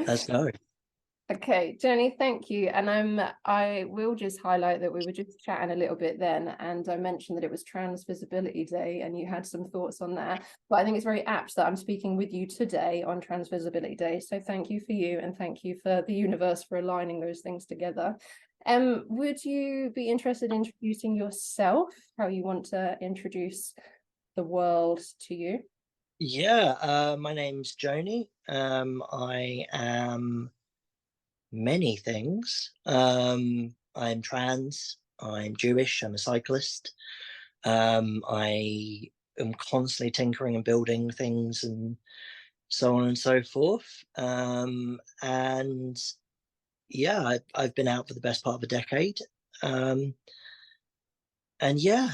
Let's go. Okay, Joni, thank you. And I will just highlight that we were just chatting a little bit then, and I mentioned that it was Trans Visibility Day, and you had some thoughts on that. But I think it's very apt that I'm speaking with you today on Trans Visibility Day. So thank you for you, and thank you for the universe for aligning those things together. Would you be interested in introducing yourself, how you want to introduce the world to you? Yeah, my name's Joni. I am many things. I'm trans, I'm Jewish, I'm a cyclist. I am constantly tinkering and building things and so on and so forth. And yeah, I've been out for the best part of a decade. Um, and yeah,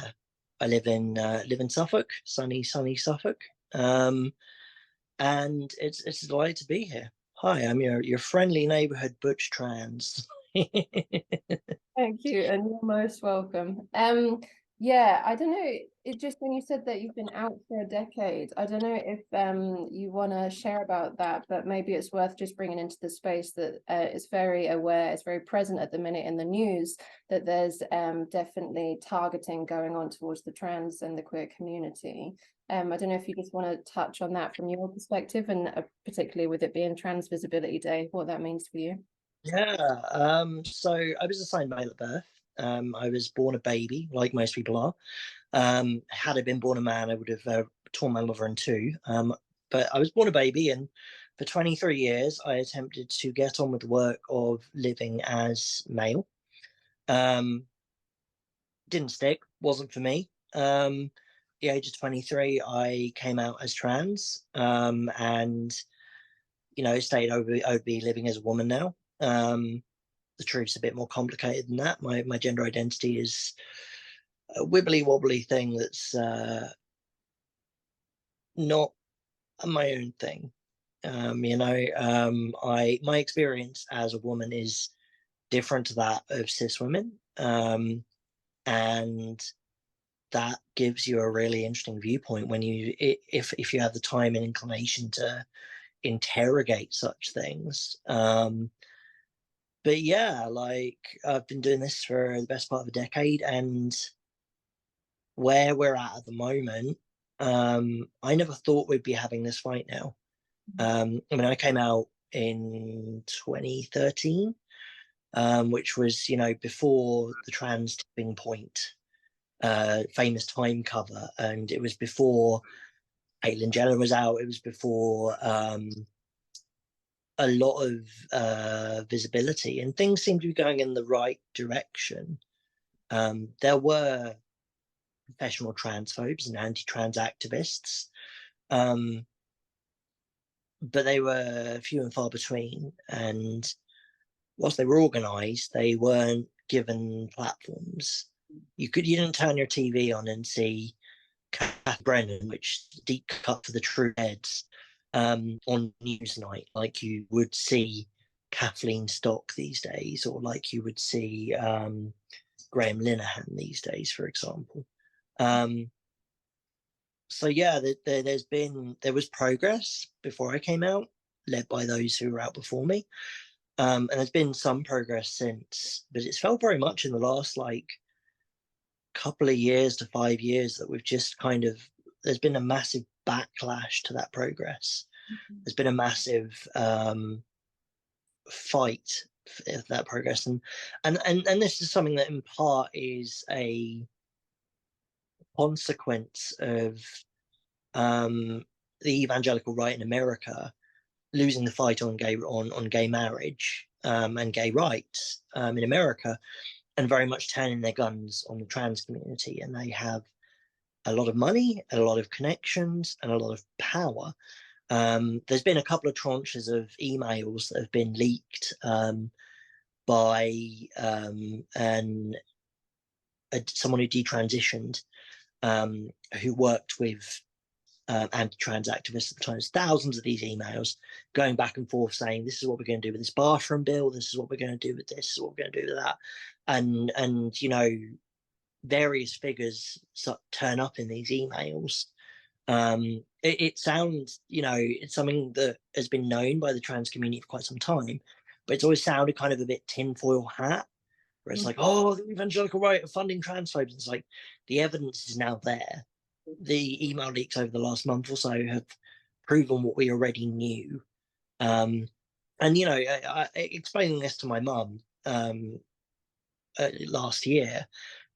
I live in Suffolk, sunny Suffolk. Um, and it's a delight to be here. Hi, I'm your friendly neighborhood butch trans. Thank you, and you're most welcome. Yeah, I don't know. It just when you said that you've been out for a decade, I don't know if you want to share about that, but maybe it's worth just bringing into the space that is very aware, it's very present at the minute in the news that there's definitely targeting going on towards the trans and the queer community. I don't know if you just want to touch on that from your perspective, and particularly with it being Trans Visibility Day, what that means for you. Yeah. So I was assigned male at birth. I was born a baby, like most people are. Had I been born a man, I would have torn my mother in two. But I was born a baby, and for 23 years, I attempted to get on with the work of living as male. Um, didn't stick, wasn't for me. The age of 23, I came out as trans, and stated I would be living as a woman now. The truth's a bit more complicated than that. My gender identity is a wibbly wobbly thing that's not my own thing. I my experience as a woman is different to that of cis women, and that gives you a really interesting viewpoint when if you have the time and inclination to interrogate such things. But yeah, like I've been doing this for the best part of a decade, and where we're at the moment, I never thought we'd be having this fight now. I mean, I came out in 2013, which was, before the trans tipping point, famous Time cover, and it was before Caitlyn Jenner was out. It was before a lot of visibility, and things seemed to be going in the right direction. There were professional transphobes and anti-trans activists, um, but they were few and far between. And whilst they were organised, they weren't given platforms. You didn't turn your TV on and see Kath Brennan, which deep cut for the true heads, on Newsnight, like you would see Kathleen Stock these days, or like you would see Graham Linehan these days, for example. Um, so yeah, there was progress before I came out, led by those who were out before me, and there's been some progress since, but it's felt very much in the last like couple of years to 5 years that we've just kind of there's been a massive backlash to that progress. There's been a massive fight for that progress, and this is something that in part is a consequence of um, the evangelical right in America losing the fight on gay marriage and gay rights in America, and very much turning their guns on the trans community. And they have a lot of money, a lot of connections, and a lot of power. There's been a couple of tranches of emails that have been leaked by someone who detransitioned, who worked with anti-trans activists at the time. There's thousands of these emails going back and forth saying, this is what we're going to do with this bathroom bill, this is what we're going to do with this, is what we're going to do with that. And various figures turn up in these emails, It sounds, it's something that has been known by the trans community for quite some time, but it's always sounded kind of a bit tinfoil hat, where it's like, oh, the evangelical right are funding transphobes. It's like the evidence is now there. The email leaks over the last month or so have proven what we already knew. And explaining this to my mum last year,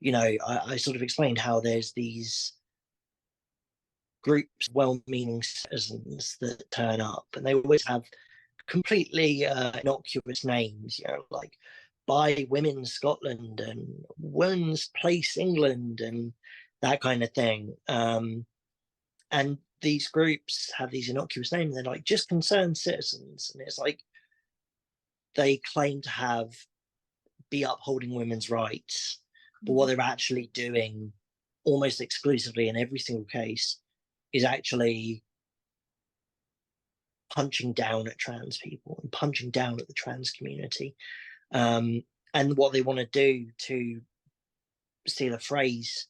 I sort of explained how there's these groups, well-meaning citizens that turn up, and they always have completely innocuous names, like By Women's Scotland and Women's Place England and that kind of thing. And these groups have these innocuous names. They're like just concerned citizens, and it's like they claim to be upholding women's rights, but what they're actually doing, almost exclusively in every single case, is actually punching down at trans people and punching down at the trans community. And what they want to do, to steal a phrase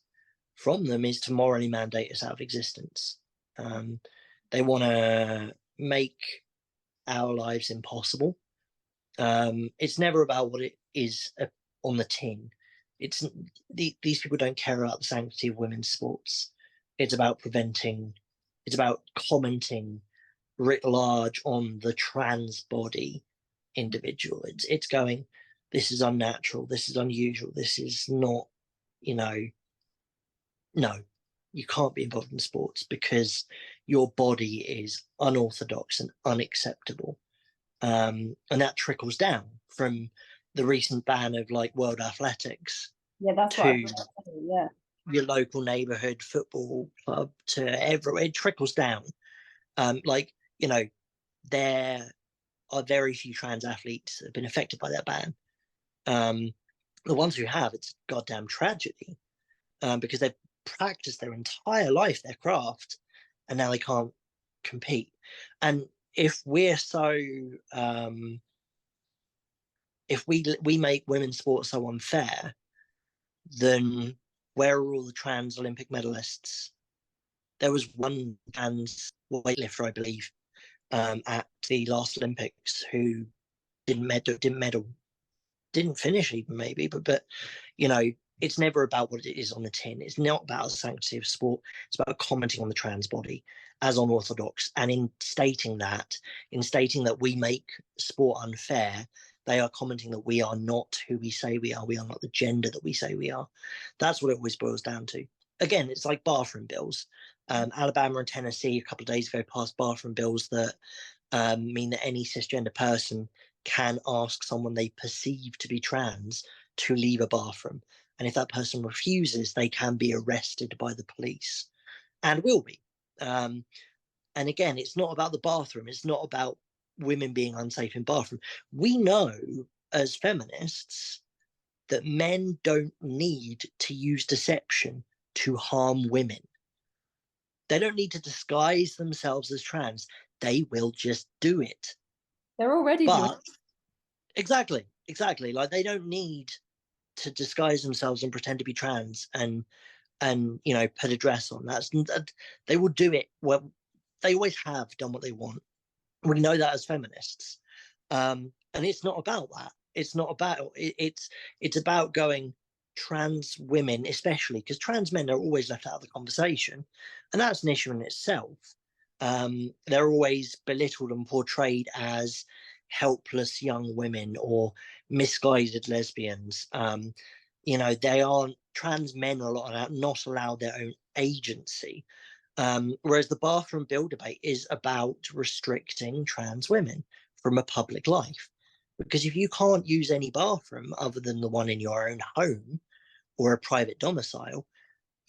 from them, is to morally mandate us out of existence. They want to make our lives impossible. It's never about what it is on the tin. These people don't care about the sanctity of women's sports. It's about it's about commenting writ large on the trans body individual. It's going, this is unnatural, this is unusual, this is not, no, you can't be involved in sports because your body is unorthodox and unacceptable. And that trickles down from the recent ban of like World Athletics to your local neighborhood football club, to everywhere. It trickles down. There are very few trans athletes that have been affected by that ban. The ones who have, it's a goddamn tragedy, because they've practiced their entire life their craft, and now they can't compete. And if we're so, if we make women's sports so unfair, then where are all the trans Olympic medalists? There was one trans weightlifter, I believe, at the last Olympics who didn't finish even, maybe, but it's never about what it is on the tin. It's not about the sanctity of sport. It's about commenting on the trans body as unorthodox, and in stating that we make sport unfair, they are commenting that we are not who we say we are. We are not the gender that we say we are. That's what it always boils down to. Again, it's like bathroom bills. Alabama and Tennessee a couple of days ago passed bathroom bills that mean that any cisgender person can ask someone they perceive to be trans to leave a bathroom. And if that person refuses, they can be arrested by the police, and will be. And again, it's not about the bathroom. It's not about women being unsafe in bathroom. We know as feminists that men don't need to use deception to harm women. They don't need to disguise themselves as trans. They will just do it. They're already doing it. Exactly. Like, they don't need to disguise themselves and pretend to be trans and put a dress on. They will do it. Well, they always have done what they want. We know that as feminists, and it's not about that. It's not about it's about going, trans women, especially because trans men are always left out of the conversation, and that's an issue in itself. They're always belittled and portrayed as helpless young women or misguided lesbians. They aren't, trans men are not allowed their own agency. Whereas the bathroom bill debate is about restricting trans women from a public life. Because if you can't use any bathroom other than the one in your own home or a private domicile,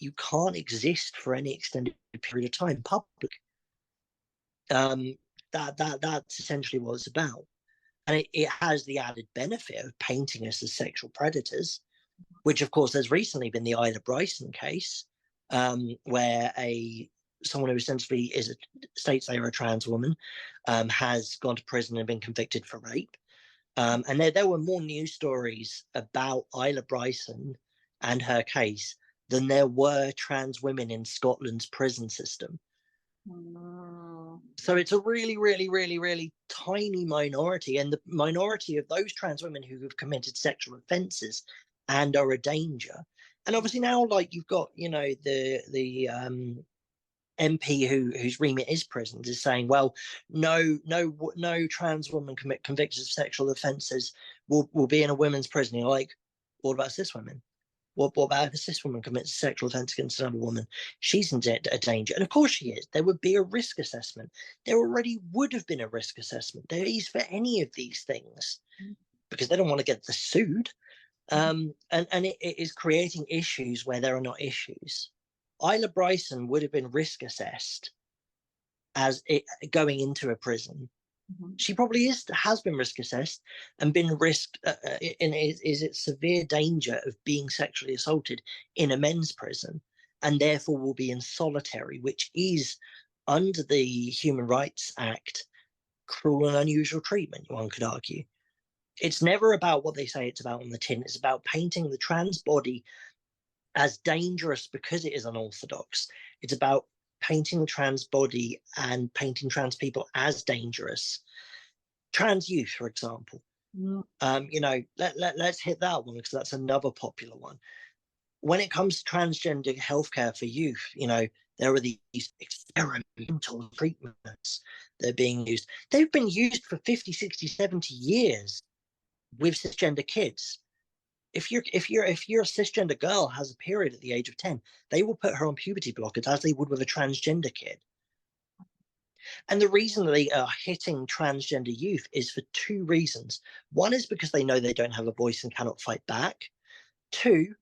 you can't exist for any extended period of time public. That's essentially what it's about. And it has the added benefit of painting us as sexual predators, which, of course, there's recently been the Ida Bryson case, where someone who essentially states they are a trans woman has gone to prison and been convicted for rape. And there were more news stories about Isla Bryson and her case than there were trans women in Scotland's prison system. Oh. So it's a really, really, really, really tiny minority. And the minority of those trans women who have committed sexual offences and are a danger. And obviously now, like, you've got, you know, the MP whose remit is prisons is saying, well, no trans woman convicted of sexual offences will be in a women's prison. You're like, what about cis women? What about if a cis woman commits a sexual offence against another woman? She's in a danger. And of course she is. There would be a risk assessment. There already would have been a risk assessment. There is for any of these things because they don't want to get sued. And it is creating issues where there are not issues. Isla Bryson would have been risk assessed as it going into a prison. She probably has been risk assessed and been risked in is it severe danger of being sexually assaulted in a men's prison, and therefore will be in solitary, which is under the Human Rights Act cruel and unusual treatment, one could argue. It's never about what they say it's about on the tin. It's about painting the trans body as dangerous because it is unorthodox. It's about painting the trans body and painting trans people as dangerous. Trans youth, for example. You know, let's hit that one because that's another popular one. When it comes to transgender healthcare for youth, you know, there are these experimental treatments that are being used. They've been used for 50, 60, 70 years with cisgender kids. If you're a cisgender girl has a period at the age of 10, they will put her on puberty blockers as they would with a transgender kid. And the reason they are hitting transgender youth is for two reasons. One is because they know they don't have a voice and cannot fight back. Two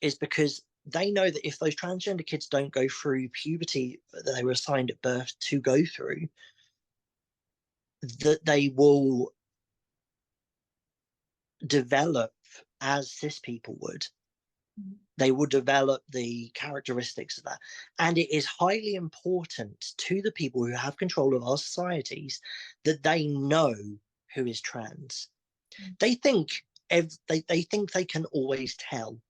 is because they know that if those transgender kids don't go through puberty that they were assigned at birth to go through, that they will develop as cis people would. They will develop the characteristics of that. And it is highly important to the people who have control of our societies that they know who is trans. They think they think they can always tell.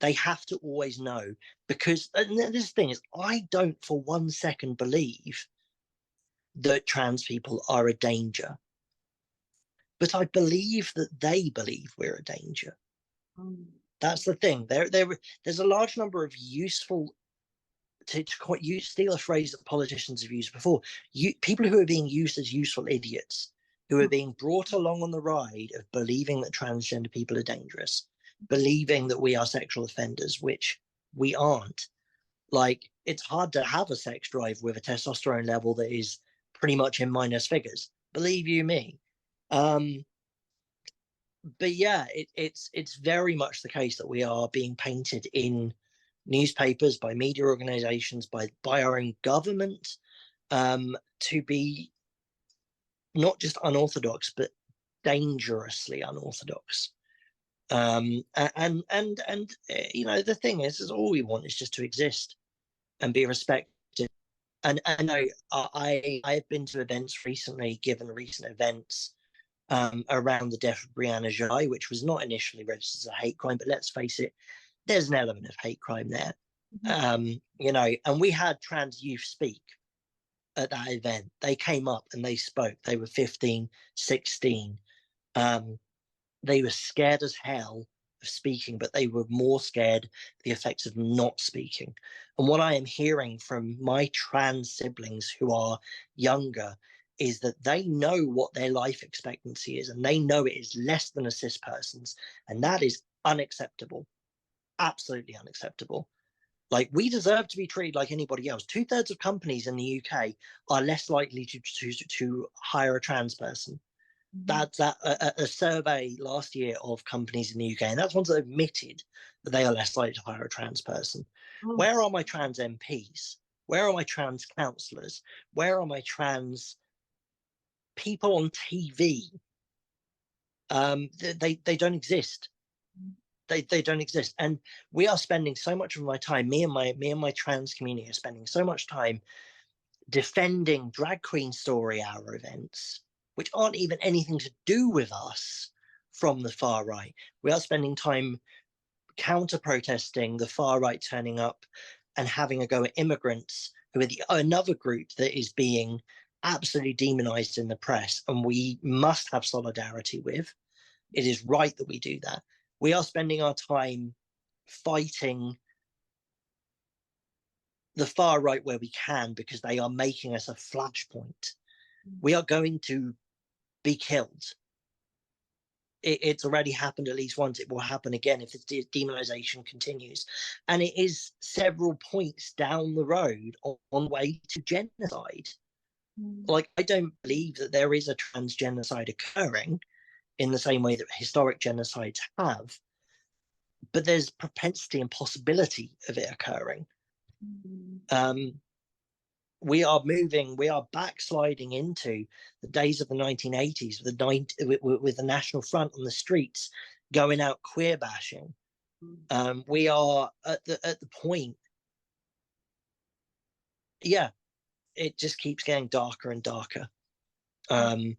They have to always know because this thing is, I don't for 1 second believe that trans people are a danger. But I believe that they believe we're a danger. That's the thing. There's a large number of useful, to steal a phrase that politicians have used before, people who are being used as useful idiots, who are being brought along on the ride of believing that transgender people are dangerous, believing that we are sexual offenders, which we aren't. Like, it's hard to have a sex drive with a testosterone level that is pretty much in minus figures. Believe you me. But yeah, it's very much the case that we are being painted in newspapers, by media organizations, by our own government, to be not just unorthodox but dangerously unorthodox. And you know, the thing is all we want is just to exist and be respected. And I've been to events recently, given recent events around the death of Brianna Ghey, which was not initially registered as a hate crime, but let's face it, there's an element of hate crime there. You know, and we had trans youth speak at that event. They came up and they spoke. They were 15, 16. They were scared as hell of speaking, but they were more scared of the effects of not speaking. And what I am hearing from my trans siblings who are younger is that they know what their life expectancy is, and they know it is less than a cis person's, and that is unacceptable. Absolutely unacceptable. Like, we deserve to be treated like anybody else. 2/3 of companies in the UK are less likely to hire a trans person. That's a survey last year of companies in the UK, and that's ones that admitted that they are less likely to hire a trans person. Where are my trans MPs? Where are my trans councillors? Where are my trans people on TV? They don't exist. They don't exist. And we are spending so much of my time, me and my trans community are spending so much time defending drag queen story hour events, which aren't even anything to do with us from the far right. We are spending time counter protesting the far right turning up and having a go at immigrants who are another group that is being absolutely demonized in the press, and we must have solidarity with. It is right that we do that. We are spending our time fighting the far right where we can, because they are making us a flashpoint. We are going to be killed. It's already happened at least once. It will happen again if the demonization continues. And it is several points down the road on the way to genocide. Like, I don't believe that there is a trans genocide occurring in the same way that historic genocides have, but there's propensity and possibility of it occurring. We are backsliding into the days of the 1980s with the National Front on the streets going out queer bashing. We are at the point, yeah, it just keeps getting darker and darker. And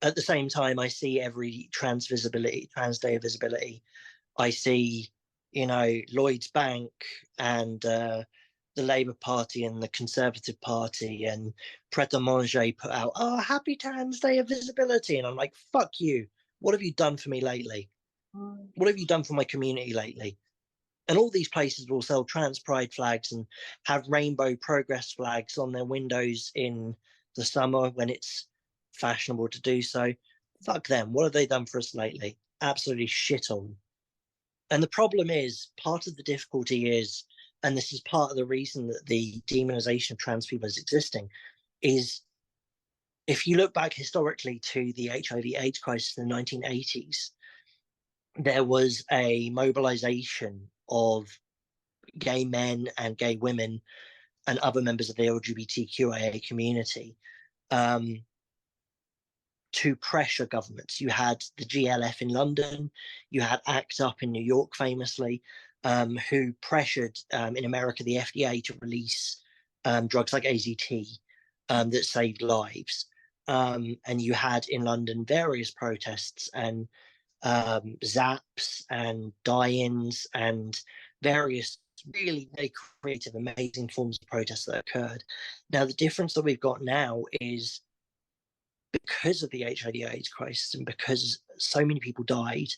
at the same time, I see every trans day of visibility. I see, Lloyd's Bank and the Labour Party and the Conservative Party and Pret a Manger put out, "Oh, happy Trans Day of Visibility." And I'm like, fuck you. What have you done for me lately? What have you done for my community lately? And all these places will sell trans pride flags and have rainbow progress flags on their windows in the summer when it's fashionable to do so. Fuck them. What have they done for us lately? Absolutely shit on. And the problem is, part of the difficulty is, and this is part of the reason that the demonization of trans people is existing, is if you look back historically to the HIV/AIDS crisis in the 1980s, there was a mobilization of gay men and gay women and other members of the LGBTQIA community to pressure governments. You had the GLF in London, you had ACT UP in New York famously, who pressured in America the FDA to release drugs like AZT that saved lives. And you had in London various protests and zaps and die-ins and various really, really creative, amazing forms of protest that occurred. Now, the difference that we've got now is, because of the HIV/AIDS crisis and because so many people died,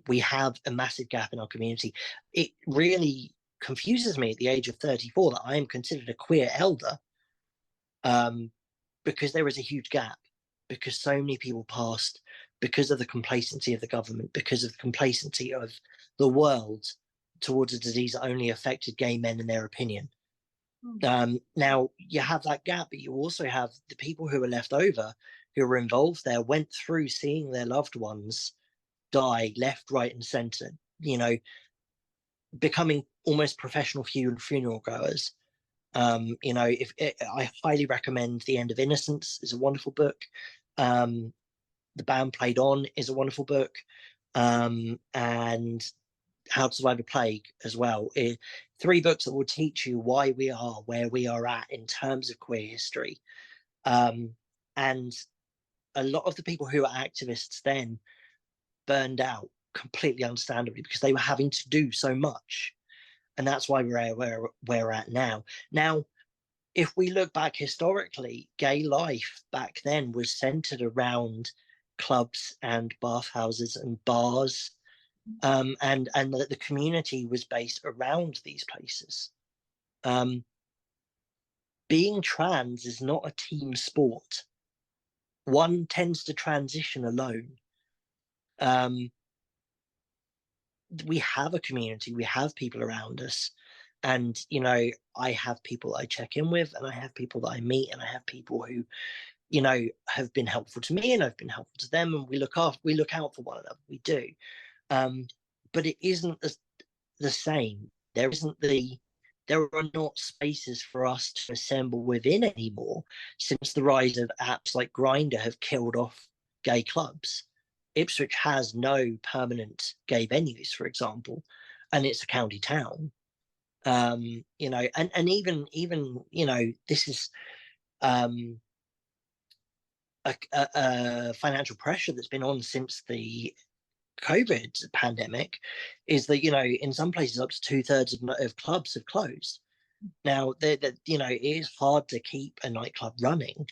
we have a massive gap in our community. It really confuses me at the age of 34 that I am considered a queer elder, because there is a huge gap, because so many people passed, because of the complacency of the government, because of the complacency of the world towards a disease that only affected gay men in their opinion. Now, you have that gap, but you also have the people who are left over, who were involved there, went through seeing their loved ones die left, right, and center, becoming almost professional funeral goers. I highly recommend The End of Innocence is a wonderful book. The Band Played On is a wonderful book. And How to Survive a Plague as well. 3 books that will teach you why we are where we are at in terms of queer history. And a lot of the people who were activists then burned out, completely understandably, because they were having to do so much. And that's why we're where we're at now. Now, if we look back historically, gay life back then was centered around clubs and bathhouses and bars. And the community was based around these places. Being trans is not a team sport. One tends to transition alone. We have a community, we have people around us. And, I have people I check in with, and I have people that I meet, and I have people who, have been helpful to me, and I've been helpful to them, and we look out for one another. We do. But it isn't the same. There are not spaces for us to assemble within anymore, since the rise of apps like Grindr have killed off gay clubs. Ipswich has no permanent gay venues, for example, and it's a county town. And even this is a financial pressure that's been on since the COVID pandemic is that, in some places up to 2/3 of clubs have closed. Now, it is hard to keep a nightclub running,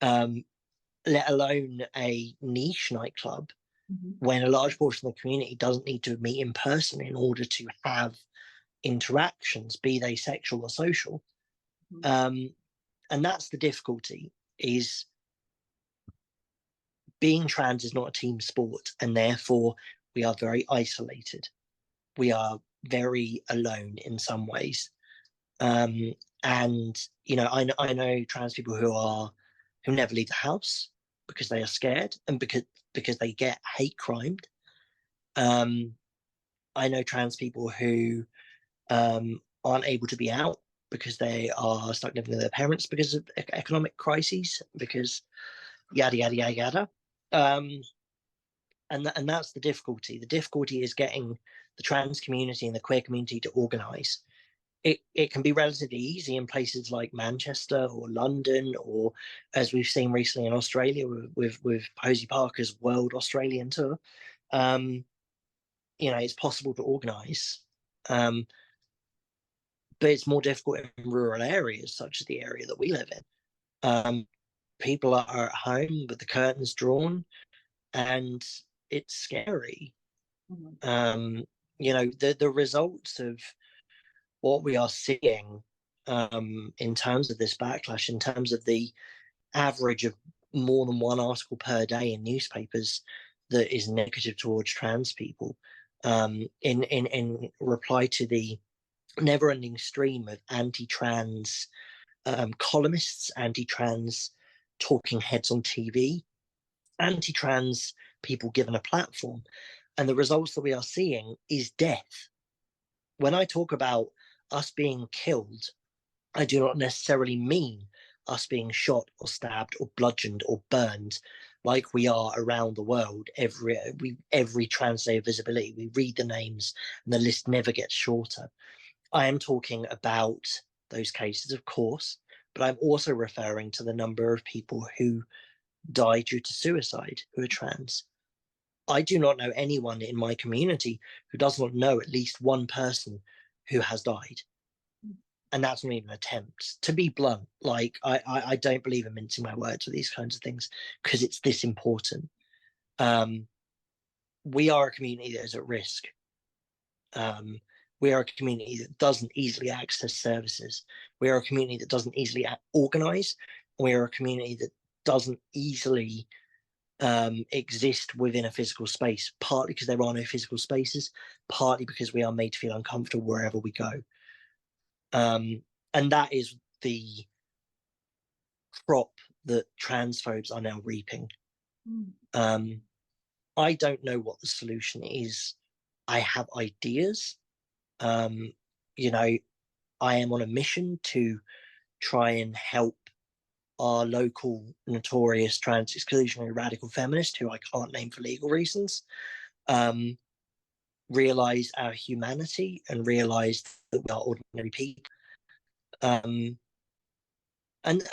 let alone a niche nightclub, when a large portion of the community doesn't need to meet in person in order to have interactions, be they sexual or social. And that's the difficulty, is being trans is not a team sport, and therefore we are very isolated. We are very alone in some ways. And I know trans people who never leave the house because they are scared, and because they get hate crimed. I know trans people who aren't able to be out because they are stuck living with their parents because of economic crises, because yada yada yada yada. And that's the difficulty. The difficulty is getting the trans community and the queer community to organise. It can be relatively easy in places like Manchester or London, or as we've seen recently in Australia with Posey Parker's World Australian Tour. It's possible to organise, but it's more difficult in rural areas, such as the area that we live in. People are at home with the curtains drawn, and it's scary. The results of what we are seeing in terms of this backlash, in terms of the average of more than one article per day in newspapers that is negative towards trans people, in reply to the never-ending stream of anti-trans columnists, anti-trans talking heads on TV, anti-trans people given a platform. And the results that we are seeing is death. When I talk about us being killed, I do not necessarily mean us being shot or stabbed or bludgeoned or burned like we are around the world every trans day of visibility. We read the names and the list never gets shorter. I am talking about those cases, of course, but I'm also referring to the number of people who die due to suicide who are trans. I do not know anyone in my community who does not know at least one person who has died. And that's not even an attempt. To be blunt, I don't believe in mincing my words with these kinds of things, because it's this important. We are a community that is at risk. We are a community that doesn't easily access services. We are a community that doesn't easily organise. We are a community that doesn't easily exist within a physical space, partly because there are no physical spaces, partly because we are made to feel uncomfortable wherever we go. And that is the crop that transphobes are now reaping. I don't know what the solution is. I have ideas. I am on a mission to try and help our local notorious trans exclusionary radical feminist, who I can't name for legal reasons, realize our humanity and realize that we are ordinary people. And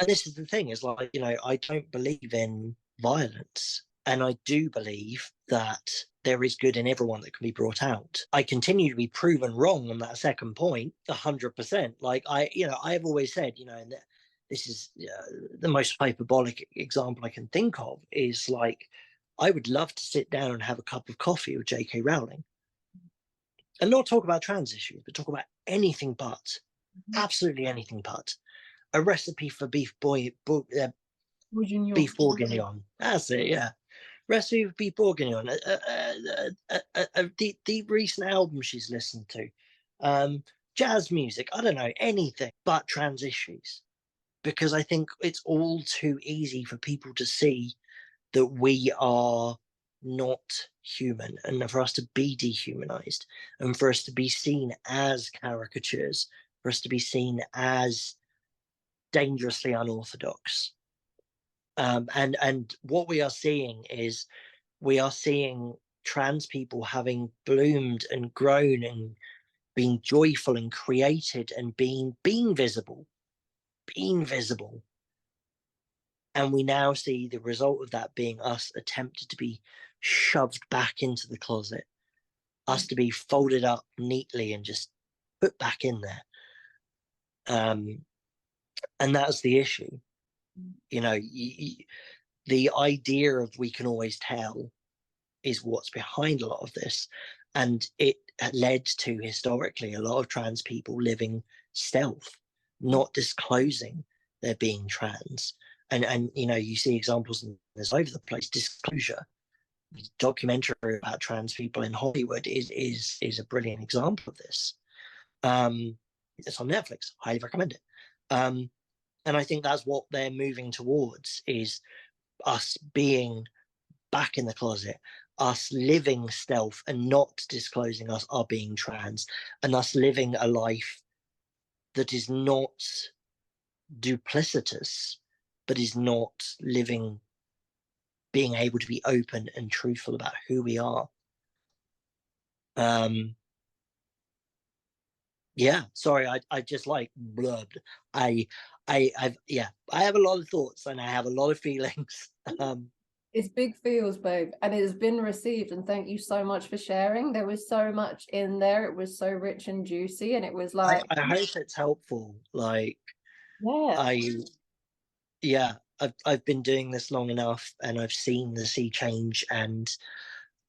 this is the thing, is I don't believe in violence, and I do believe that there is good in everyone that can be brought out. I continue to be proven wrong on that second point 100%. I've always said, and this is the most hyperbolic example I can think of, is I would love to sit down and have a cup of coffee with J.K. Rowling and not talk about trans issues, but talk about anything but, absolutely anything but. A recipe for beef bourguignon. That's it, yeah. Recipe for beef bourguignon. The recent album she's listened to. Jazz music. I don't know, anything but trans issues. Because I think it's all too easy for people to see that we are not human, and for us to be dehumanized, and for us to be seen as caricatures, for us to be seen as dangerously unorthodox. And what we are seeing is, we are seeing trans people having bloomed and grown and being joyful and created and being visible. And we now see the result of that being us attempted to be shoved back into the closet, us to be folded up neatly and just put back in there. And that's the issue. You know, the idea of we can always tell is what's behind a lot of this. And it led to, historically, a lot of trans people living stealth, not disclosing they're being trans. And you know, you see examples in this over the place. Disclosure. The documentary about trans people in Hollywood is a brilliant example of this. It's on Netflix. Highly recommend it. And I think that's what they're moving towards, is us being back in the closet, us living stealth and not disclosing us are being trans, and us living a life that is not duplicitous, but is not living, being able to be open and truthful about who we are. Yeah, sorry, I just like blurbed. I have a lot of thoughts and I have a lot of feelings. It's big feels, babe, and it has been received, and thank you so much for sharing. There was so much in there. It was so rich and juicy, and it was like, I hope it's helpful. Like, yeah, I've been doing this long enough and I've seen the sea change, and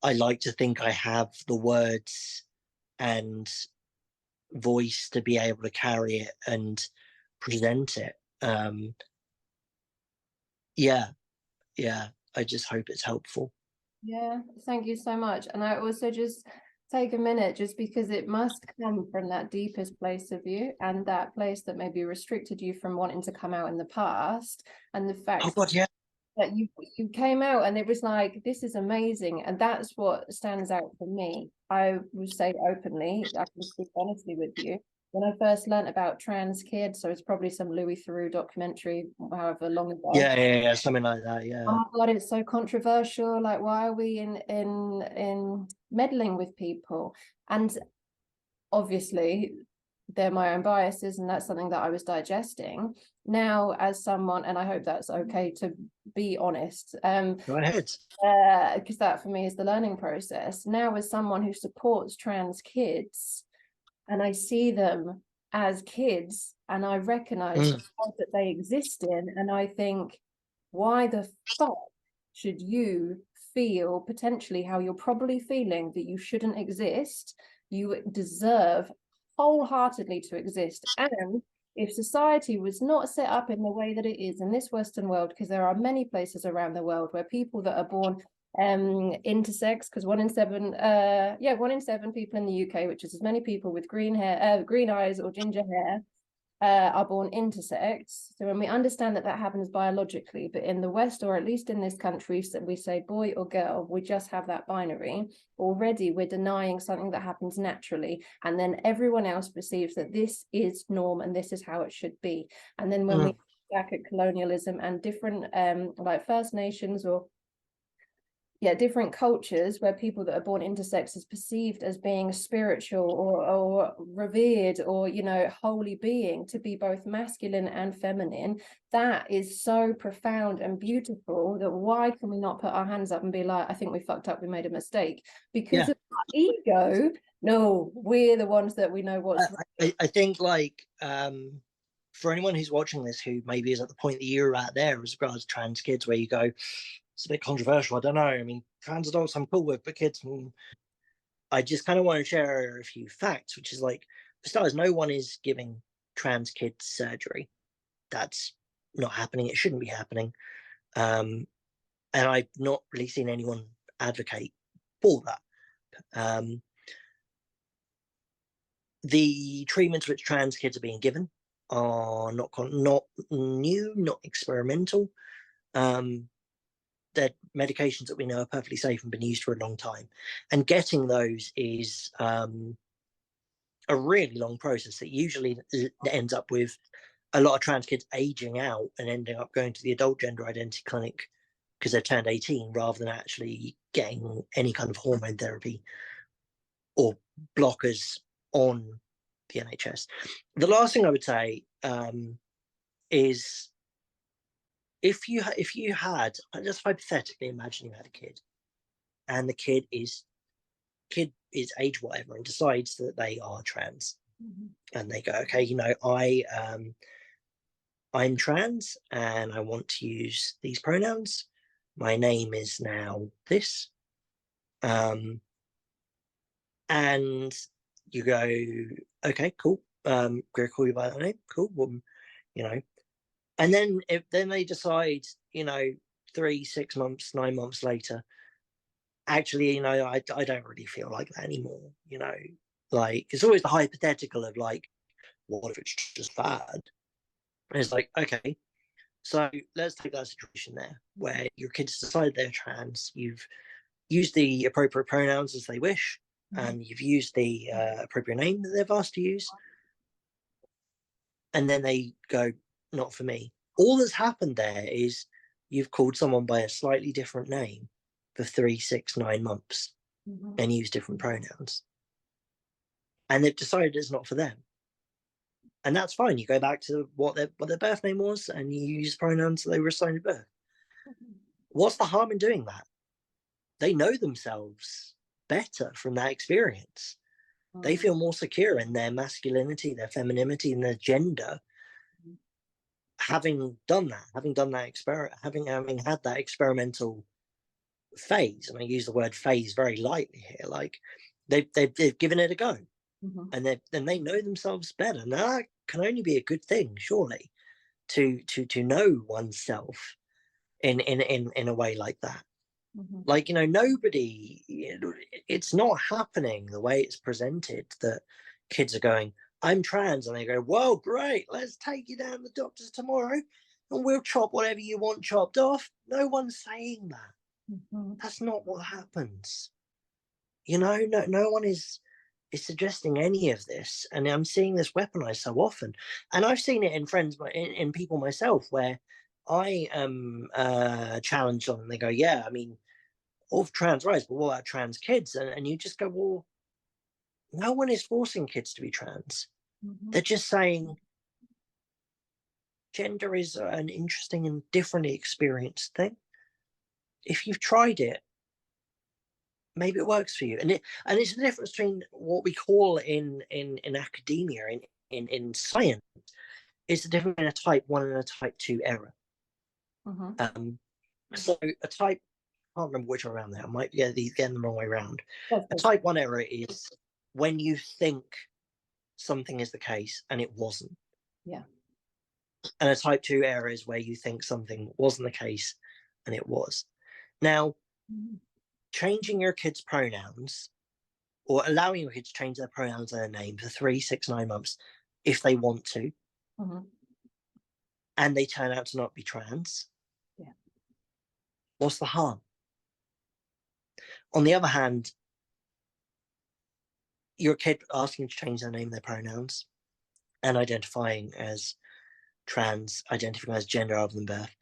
I like to think I have the words and voice to be able to carry it and present it. Yeah, I just hope it's helpful. Yeah, thank you so much. And I also just take a minute, just because it must come from that deepest place of you, and that place that maybe restricted you from wanting to come out in the past, and the fact Oh God, yeah. that you came out and it was like, this is amazing. And that's what stands out for me. I will say openly, I can speak honestly with you. When I first learned about trans kids, so it's probably some Louis Theroux documentary, however long ago. Yeah, something like that. Yeah. Oh my God, it's so controversial. Like, why are we in meddling with people? And obviously, they're my own biases, and that's something that I was digesting. Now, as someone, and I hope that's okay to be honest, Go ahead. because that for me is the learning process. Now, as someone who supports trans kids, and I see them as kids, and I recognize the world that they exist in, and I think, why the fuck should you feel potentially how you're probably feeling, that you shouldn't exist? You deserve wholeheartedly to exist. And if society was not set up in the way that it is in this Western world, because there are many places around the world where people that are born intersex, because 1 in 7 1 in 7 people in the UK, which is as many people with green hair, green eyes or ginger hair, are born intersex. So when we understand that that happens biologically, but in the West, or at least in this country, so we say boy or girl, we just have that binary. Already we're denying something that happens naturally, and then everyone else perceives that this is norm and this is how it should be. And then when we look back at colonialism and different like First Nations or different cultures where people that are born intersex is perceived as being spiritual or revered, or holy being, to be both masculine and feminine, that is so profound and beautiful, that why can we not put our hands up and be like, I think we fucked up, we made a mistake? Because of our ego. No, we're the ones that we know what's I think, like, for anyone who's watching this who maybe is at the point that you're at there as regards to trans kids, where you go, it's a bit controversial, I don't know. I mean, trans adults I'm cool with, but kids, I just kind of want to share a few facts, which is like, for starters, no one is giving trans kids surgery. That's not happening. It shouldn't be happening. And I've not really seen anyone advocate for that. The treatments which trans kids are being given are not new, not experimental. They're medications that we know are perfectly safe and been used for a long time. And getting those is a really long process that usually ends up with a lot of trans kids aging out and ending up going to the adult gender identity clinic because they've turned 18, rather than actually getting any kind of hormone therapy or blockers on the NHS. The last thing I would say is, if you had, just hypothetically imagine you had a kid and the kid is age whatever and decides that they are trans. And they go, okay, you know, I'm trans and I want to use these pronouns. My name is now this. And you go, okay, cool. Gonna call you by that name. Cool. Well, you know, and then then they decide, you know, 3, 6 months, 9 months later, actually, you know, I don't really feel like that anymore. You know, like it's always the hypothetical of like, what if it's just bad? And it's like, okay, so let's take that situation there where your kids decide they're trans. You've used the appropriate pronouns as they wish, and you've used the appropriate name that they've asked to use, and then they go, not for me. All that's happened there is you've called someone by a slightly different name for 3, 6, 9 months and used different pronouns. And they've decided it's not for them. And that's fine. You go back to what their birth name was and you use pronouns that they were assigned at birth. What's the harm in doing that? They know themselves better from that experience. They feel more secure in their masculinity, their femininity, and their gender, having done that experiment, having had that experimental phase. And I use the word phase very lightly here. Like they've given it a go, and they know themselves better. Now that can only be a good thing, surely, to know oneself in a way like that. Like, you know, nobody, it's not happening the way it's presented that kids are going, I'm trans, and they go, well, great, let's take you down to the doctor's tomorrow and we'll chop whatever you want chopped off. No one's saying that. That's not what happens. You know, no one is suggesting any of this, and I'm seeing this weaponized so often. And I've seen it in friends, in people myself, where I am challenged on, and they go, yeah, I mean, all trans rights, but what about trans kids? And you just go, well, no one is forcing kids to be trans. They're just saying gender is an interesting and differently experienced thing. If you've tried it, maybe it works for you. And it's the difference between what we call in academia, in science, is the difference between a type 1 and a type 2 error. So a type, I can't remember which way around there. I might be getting the wrong way around. A type 1 error is when you think something is the case and it wasn't. Yeah. And a type 2 error is where you think something wasn't the case and it was. Now, changing your kids' pronouns or allowing your kids to change their pronouns and their name for 3, 6, 9 months if they want to, and they turn out to not be trans, what's the harm? On the other hand, your kid asking to change their name, their pronouns, and identifying as trans, identifying as gender other than birth,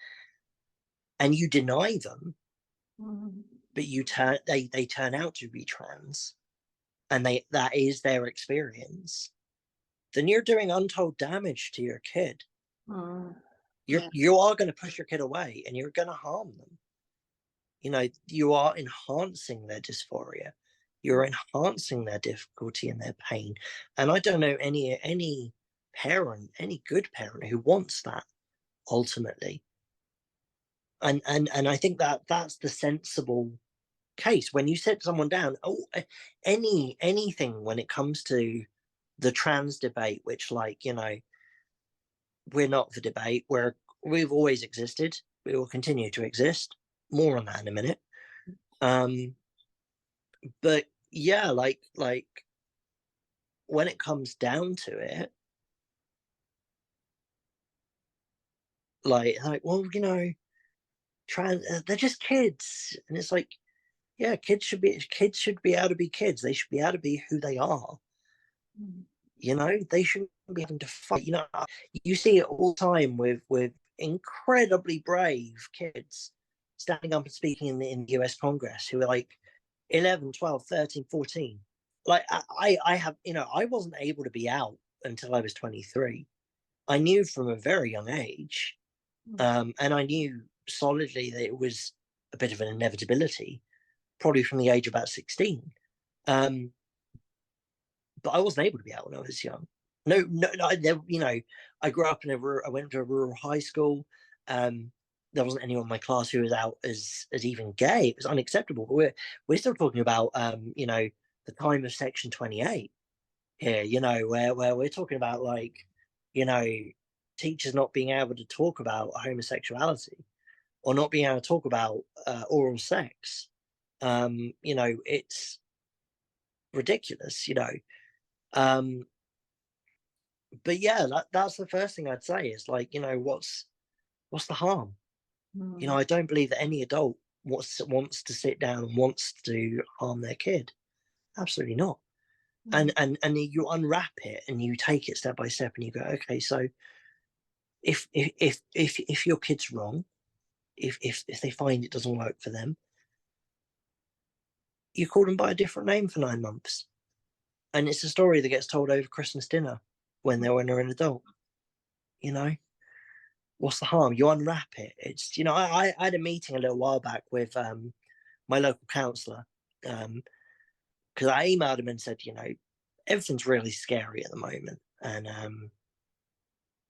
and you deny them, but they turn out to be trans, and that is their experience, then you're doing untold damage to your kid. You are going to push your kid away, and you're going to harm them. You know, you are enhancing their dysphoria. You're enhancing their difficulty and their pain. And I don't know any parent, any good parent, who wants that ultimately. And I think that's the sensible case. When you sit someone down, anything when it comes to the trans debate, which, like, you know, we're not the debate, we've always existed, we will continue to exist. More on that in a minute. But yeah, like when it comes down to it, like well, you know, trans, they're just kids, and it's like, yeah, kids should be able to be kids. They should be able to be who they are. You know, they shouldn't be having to fight. You know, you see it all the time with incredibly brave kids standing up and speaking in the US Congress, who are like 11, 12, 13, 14. Like I have, you know, I wasn't able to be out until I was 23. I knew from a very young age, and I knew solidly that it was a bit of an inevitability, probably from the age of about 16. But I wasn't able to be out when I was young. No, I grew up I went to a rural high school. There wasn't anyone in my class who was out as even gay. It was unacceptable. But we're still talking about the time of Section 28 here. Where we're talking about teachers not being able to talk about homosexuality or not being able to talk about oral sex. It's ridiculous. But yeah, that's the first thing I'd say is what's the harm? I don't believe that any adult wants to sit down and wants to harm their kid. Absolutely not. And you unwrap it and you take it step by step and you go, okay, so if your kid's wrong, if they find it doesn't work for them, you call them by a different name for 9 months. And it's a story that gets told over Christmas dinner when they're an adult. What's the harm? You unwrap it. It's I had a meeting a little while back with my local counsellor, because I emailed him and said, everything's really scary at the moment, and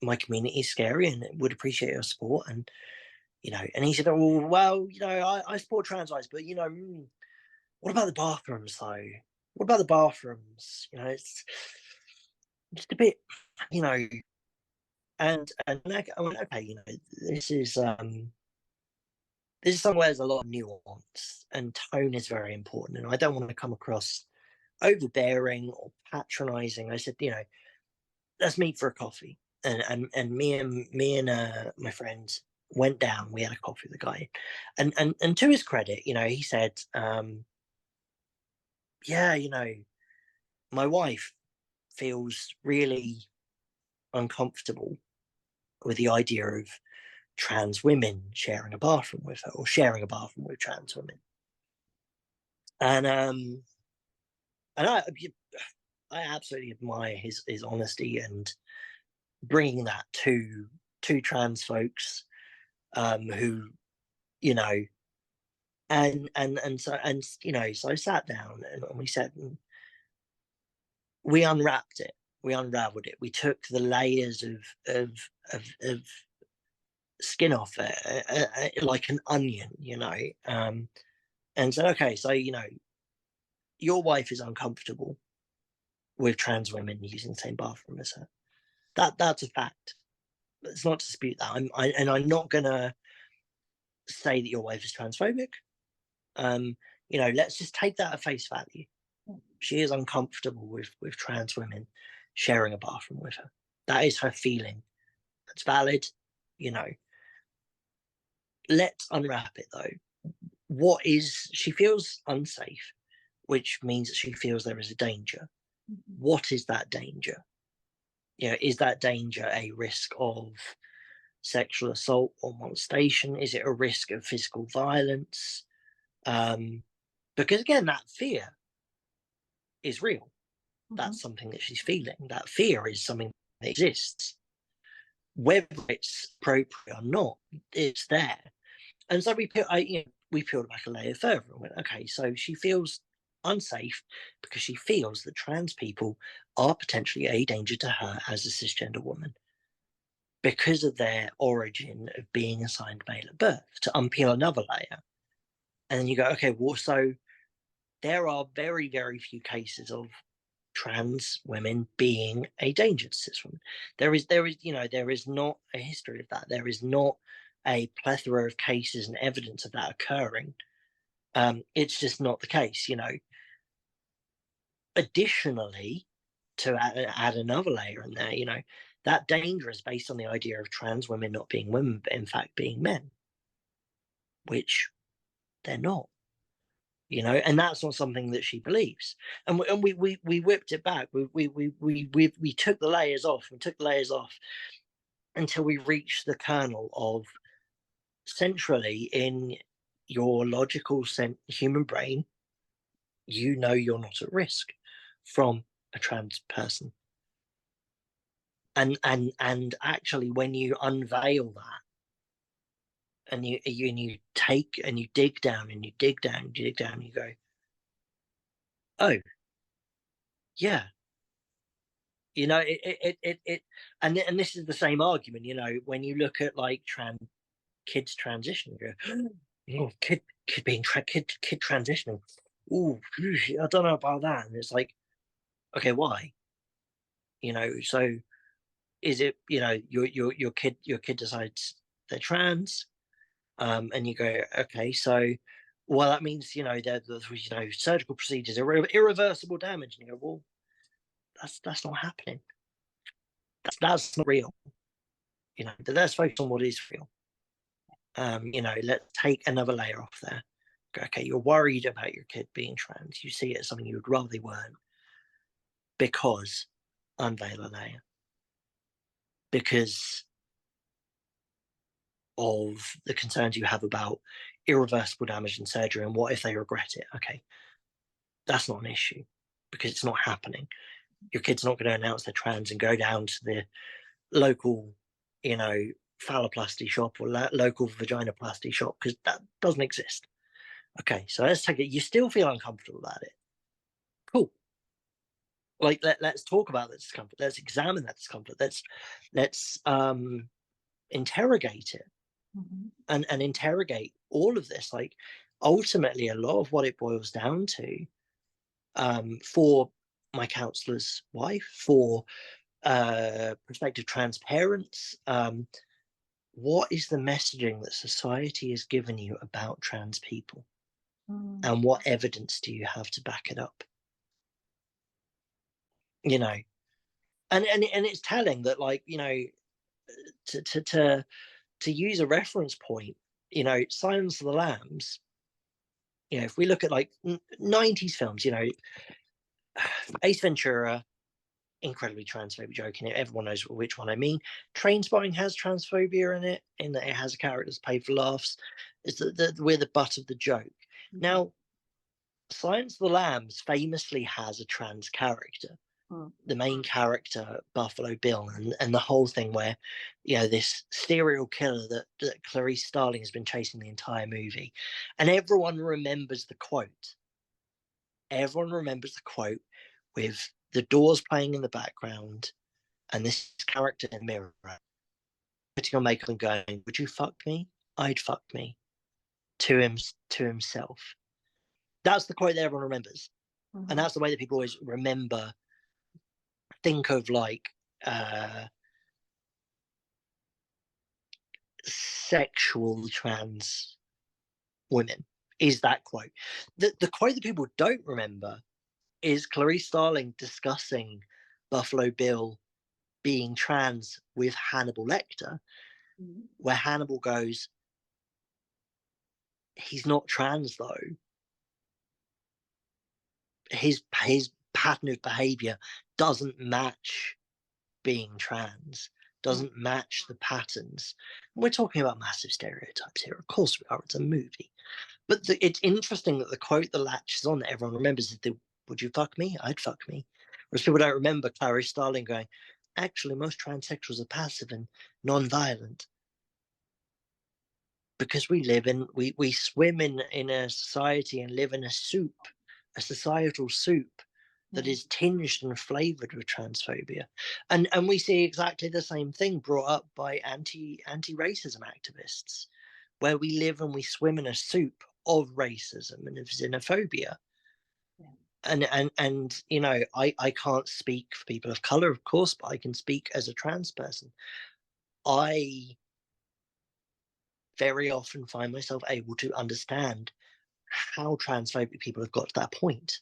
my community is scary and would appreciate your support. And and he said, oh well, I support trans rights, but what about the bathrooms though? What about the bathrooms? It's just a bit, and I went, okay, this is somewhere there's a lot of nuance, and tone is very important. And I don't want to come across overbearing or patronizing. I said, let's meet for a coffee. And me and my friend went down. We had a coffee with the guy, and to his credit, he said, yeah, my wife feels really uncomfortable with the idea of trans women sharing a bathroom with her or sharing a bathroom with trans women. And I absolutely admire his honesty and bringing that to trans folks, who so I sat down and we said, we unwrapped it, we unraveled it, we took the layers of skin off it, like an onion, and said, okay, so your wife is uncomfortable with trans women using the same bathroom as her. That's a fact. Let's not dispute that. I'm not gonna say that your wife is transphobic. Let's just take that at face value. She is uncomfortable with trans women sharing a bathroom with her. That is her feeling. That's valid. Let's unwrap it though. She feels unsafe, which means that she feels there is a danger. What is that danger? Is that danger a risk of sexual assault or molestation? Is it a risk of physical violence? Because again, that fear is real. That's something that she's feeling. That fear is something that exists. Whether it's appropriate or not, it's there. And so we peeled back a layer further and went, okay, so she feels unsafe because she feels that trans people are potentially a danger to her as a cisgender woman because of their origin of being assigned male at birth. To unpeel another layer, and then you go, okay, well, so there are very, very few cases of trans women being a danger to cis women. There is not a history of that. There is not a plethora of cases and evidence of that occurring. It's just not the case. Additionally, to add another layer in there, that danger is based on the idea of trans women not being women, but in fact being men, which they're not. And that's not something that she believes. And we whipped it back. We took the layers off. We took the layers off until we reached the kernel of, centrally in your logical human brain, you're not at risk from a trans person. And actually, when you unveil and you take and you dig down and you dig down, you dig down, and you go, oh yeah, you know, and this is the same argument, you know, when you look at like kids transitioning, you go, oh, kid transitioning. Ooh, I don't know about that. And it's like, okay, why? You know, so is it, you know, your kid decides they're trans, and you go, okay, so well that means, you know, the you know, surgical procedures are irreversible damage, and you go, well, that's not happening. That's not real. You know, let's focus on what is real. You know, let's take another layer off there. Go, okay, you're worried about your kid being trans. You see it as something you would rather they weren't, because unveil a layer. Because of the concerns you have about irreversible damage and surgery, and what if they regret it? Okay, that's not an issue because it's not happening. Your kid's not going to announce they're trans and go down to the local, you know, phalloplasty shop or local vaginoplasty shop, because that doesn't exist. Okay, so let's take it. You still feel uncomfortable about it. Cool. Like let's talk about that discomfort. Let's examine that discomfort. Let's interrogate it, and interrogate all of this. Like ultimately, a lot of what it boils down to, for my counselor's wife, for prospective trans parents, what is the messaging that society has given you about trans people, and what evidence do you have to back it up? You know, and it's telling that, like, you know, to use a reference point, you know, Silence of the Lambs. You know, if we look at like 90s films, you know, Ace Ventura, incredibly transphobic joke in it. Everyone knows which one I mean. Trainspotting has transphobia in it, in that it has a character that's paid for laughs. It's we're the butt of the joke. Now, Silence of the Lambs famously has a trans character. The main character, Buffalo Bill, and the whole thing where, you know, this serial killer that Clarice Starling has been chasing the entire movie. And everyone remembers the quote. Everyone remembers the quote with the Doors playing in the background and this character in the mirror putting on makeup and going, "Would you fuck me? I'd fuck me," to himself. That's the quote that everyone remembers. And that's the way that people always remember, think of like sexual trans women, is that quote. The quote that people don't remember is Clarice Starling discussing Buffalo Bill being trans with Hannibal Lecter, where Hannibal goes, he's not trans though. His pattern of behavior doesn't match being trans, doesn't match the patterns. We're talking about massive stereotypes here. Of course we are. It's a movie. But it's interesting that the quote that latches on that everyone remembers is the "Would you fuck me? I'd fuck me." Whereas people don't remember Clarice Starling going, "Actually, most transsexuals are passive and non-violent." Because we swim in a society and live in a soup, a societal soup that is tinged and flavored with transphobia. And we see exactly the same thing brought up by anti-racism activists, where we live and we swim in a soup of racism and of xenophobia. And you know, I can't speak for people of color, of course, but I can speak as a trans person. I very often find myself able to understand how transphobic people have got to that point.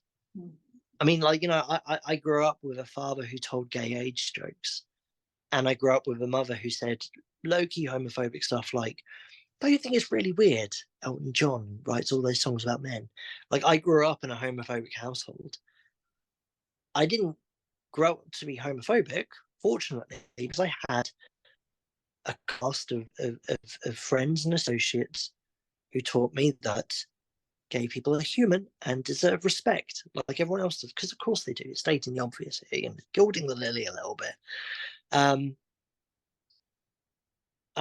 I mean, like, you know, I grew up with a father who told gay age jokes, and I grew up with a mother who said low-key homophobic stuff like, "Don't you think it's really weird Elton John writes all those songs about men?" Like, I grew up in a homophobic household. I didn't grow up to be homophobic, fortunately, because I had a cast of friends and associates who taught me that gay people are human and deserve respect like everyone else does, because of course they do. It's stating the obvious here and gilding the lily a little bit.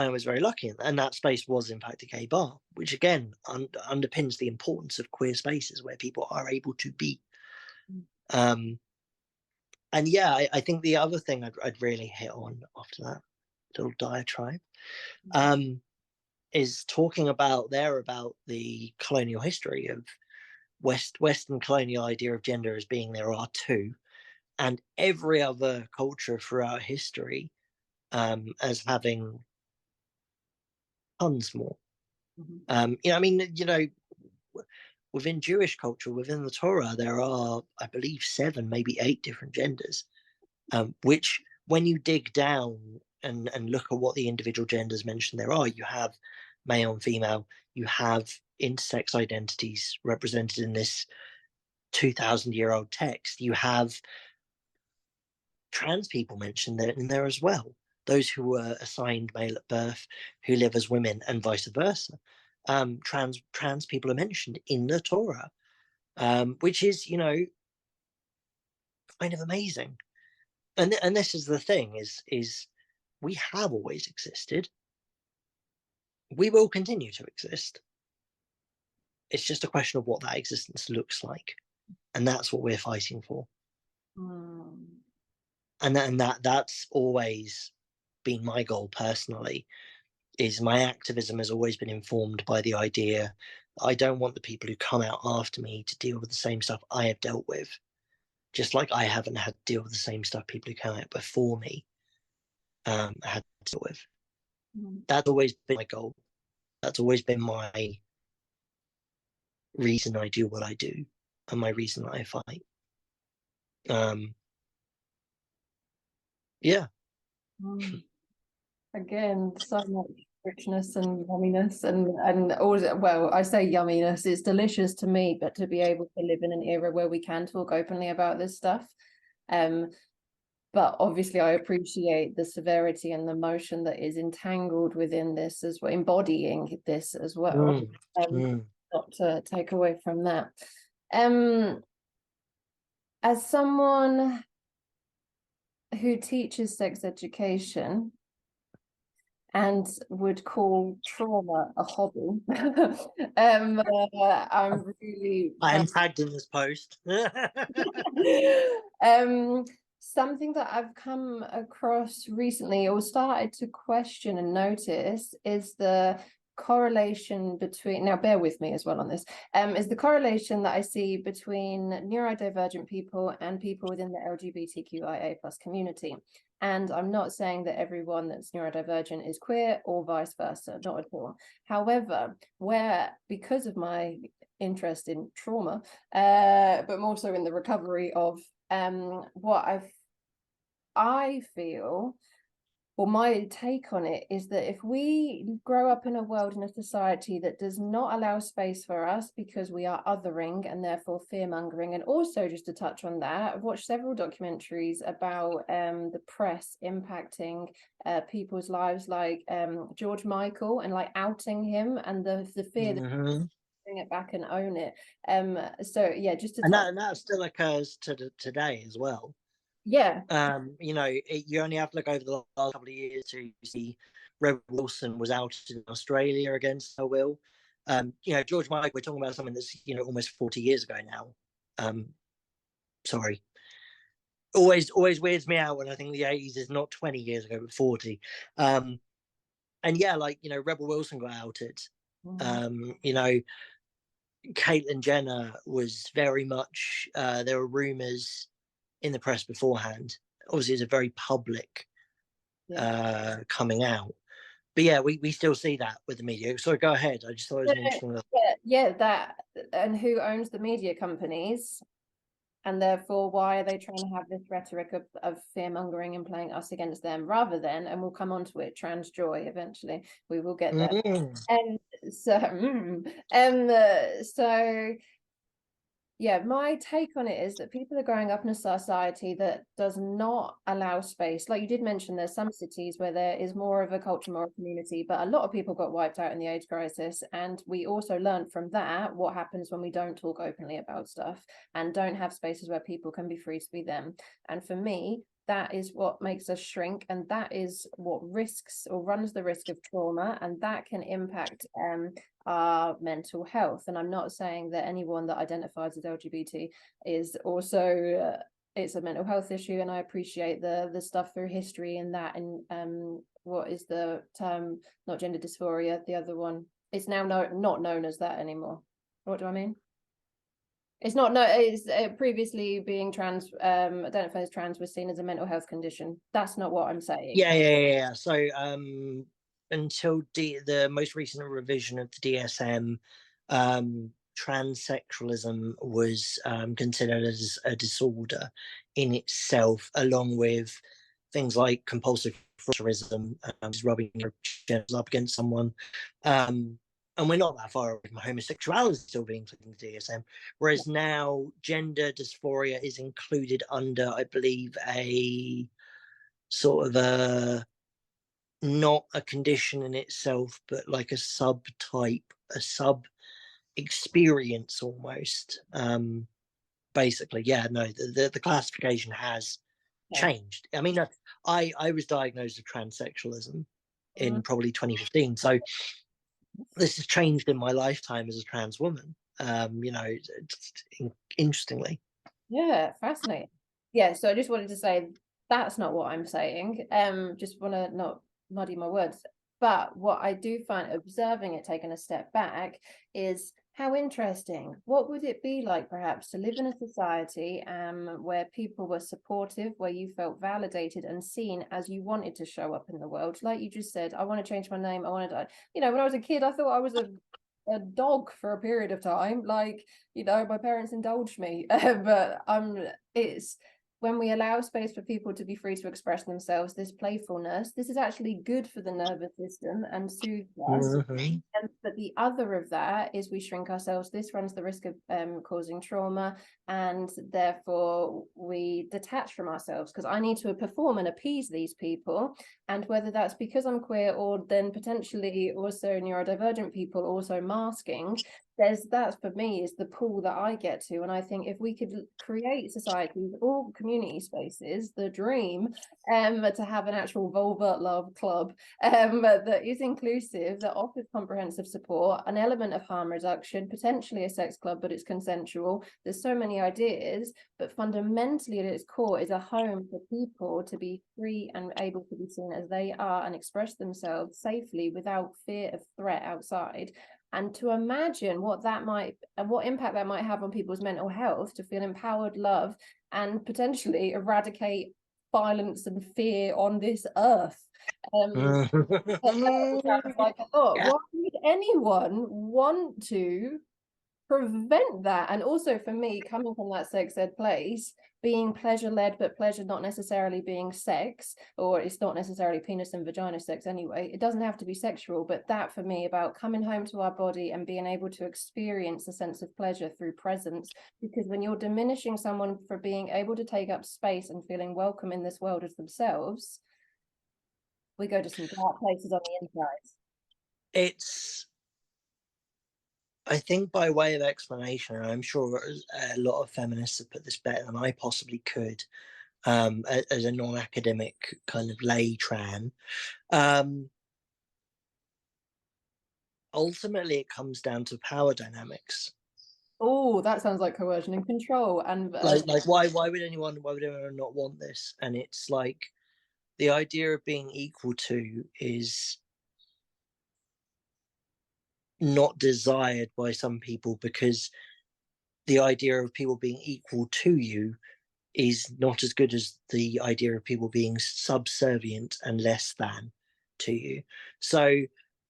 I was very lucky, and that space was in fact a gay bar, which again underpins the importance of queer spaces where people are able to be. Um, and yeah, I think the other thing I'd really hit on after that little diatribe is talking about the colonial history of Western colonial idea of gender as being there are two, and every other culture throughout history as having tons more. I mean, within Jewish culture, within the Torah, there are, I believe, 7, maybe 8 different genders, which when you dig down and look at what the individual genders mentioned there are, you have male and female, you have intersex identities represented in this 2,000-year-old text, you have trans people mentioned in there as well, those who were assigned male at birth who live as women and vice versa. Trans people are mentioned in the Torah, which is kind of amazing. And this is the thing is we have always existed. We will continue to exist. It's just a question of what that existence looks like, and that's what we're fighting for. And that's always been my goal personally. Is my activism has always been informed by the idea I don't want the people who come out after me to deal with the same stuff I have dealt with, just like I haven't had to deal with the same stuff people who come out before me had to deal with. That's always been my goal. That's always been my reason I do what I do, and my reason I fight. Yeah. Again, so much richness and yumminess and all, well, I say yumminess, it's delicious to me, but to be able to live in an era where we can talk openly about this stuff. But obviously I appreciate the severity and the emotion that is entangled within this as well, embodying this as well. Not to take away from that. As someone who teaches sex education and would call trauma a hobby, I'm really I am tagged in this post. Something that I've come across recently or started to question and notice is the correlation between, now bear with me as well on this, is the correlation that I see between neurodivergent people and people within the LGBTQIA+ community. And I'm not saying that everyone that's neurodivergent is queer or vice versa, not at all. However, because of my interest in trauma, but more so in the recovery of what I feel, well, my take on it is that if we grow up in a world, in a society that does not allow space for us because we are othering and therefore fear-mongering, and also just to touch on that, I've watched several documentaries about the press impacting people's lives, like George Michael, and like outing him and the fear that bring it back and own it. So yeah, just to and that still occurs today as well. Yeah. You only have to look over the last couple of years to see Rebel Wilson was outed in Australia against her will. George Michael, we're talking about something that's almost 40 years ago now. Sorry. Always weirds me out when I think the 80s is not 20 years ago, but 40. And yeah, Rebel Wilson got outed. Caitlyn Jenner was very much, there were rumors in the press beforehand. Obviously, it's a very public coming out. But yeah, we still see that with the media. So go ahead. I just thought it was mentioning that. Yeah, that, and who owns the media companies? And therefore, why are they trying to have this rhetoric of fear-mongering and playing us against them, rather than, and we'll come on to it, trans joy eventually, we will get there. And so yeah, my take on it is that people are growing up in a society that does not allow space. Like you did mention, there's some cities where there is more of a culture, more of a community, but a lot of people got wiped out in the AIDS crisis. And we also learned from that what happens when we don't talk openly about stuff and don't have spaces where people can be free to be them. And for me, that is what makes us shrink, and that is what risks or runs the risk of trauma, and that can impact our mental health. And I'm not saying that anyone that identifies as LGBT is also it's a mental health issue, and I appreciate the stuff through history and that, and what is the term, not gender dysphoria, the other one, it's now not known as that anymore. What do I mean? It's not, no, it's previously being trans, identified as trans was seen as a mental health condition. That's not what I'm saying. Yeah. So until the most recent revision of the DSM, transsexualism was considered as a disorder in itself, along with things like compulsive frotteurism, rubbing your genitals up against someone. And we're not that far away from homosexuality still being included in the DSM. Whereas now gender dysphoria is included under, I believe, a sort of a not a condition in itself, but like a subtype, a sub experience almost. Basically, yeah, no, the classification has changed. I mean, I was diagnosed with transsexualism in probably 2015, so this has changed in my lifetime as a trans woman. Interestingly. Yeah, fascinating. Yeah, so I just wanted to say that's not what I'm saying. Just want to not muddy my words. But what I do find, observing it, taking a step back, is how interesting. What would it be like perhaps to live in a society where people were supportive, where you felt validated and seen as you wanted to show up in the world? Like you just said, I want to change my name. I want to, when I was a kid, I thought I was a dog for a period of time, like, my parents indulged me. But it's when we allow space for people to be free to express themselves, this playfulness, this is actually good for the nervous system and soothes us. But the other of that is we shrink ourselves. This runs the risk of causing trauma, and therefore we detach from ourselves, because I need to perform and appease these people. And whether that's because I'm queer, or then potentially also neurodivergent people also masking, that for me is the pool that I get to. And I think if we could create societies or community spaces, the dream, to have an actual vulva love club that is inclusive, that offers comprehensive support, an element of harm reduction, potentially a sex club, but it's consensual. There's so many ideas, but fundamentally at its core is a home for people to be free and able to be seen as they are and express themselves safely without fear of threat outside. And to imagine what impact that might have on people's mental health, to feel empowered, love, and potentially eradicate violence and fear on this earth. Sounds like a lot. Why would anyone want to prevent that? And also for me, coming from that sex ed place, being pleasure led, but pleasure not necessarily being sex, or it's not necessarily penis and vagina sex anyway, it doesn't have to be sexual, but that for me about coming home to our body and being able to experience a sense of pleasure through presence. Because when you're diminishing someone for being able to take up space and feeling welcome in this world as themselves, we go to some dark places on the inside. I think by way of explanation, and I'm sure a lot of feminists have put this better than I possibly could, as a non-academic kind of lay tran. Ultimately, it comes down to power dynamics. Oh, that sounds like coercion and control. And like why would anyone not want this? And it's like the idea of being equal to is not desired by some people, because the idea of people being equal to you is not as good as the idea of people being subservient and less than to you. So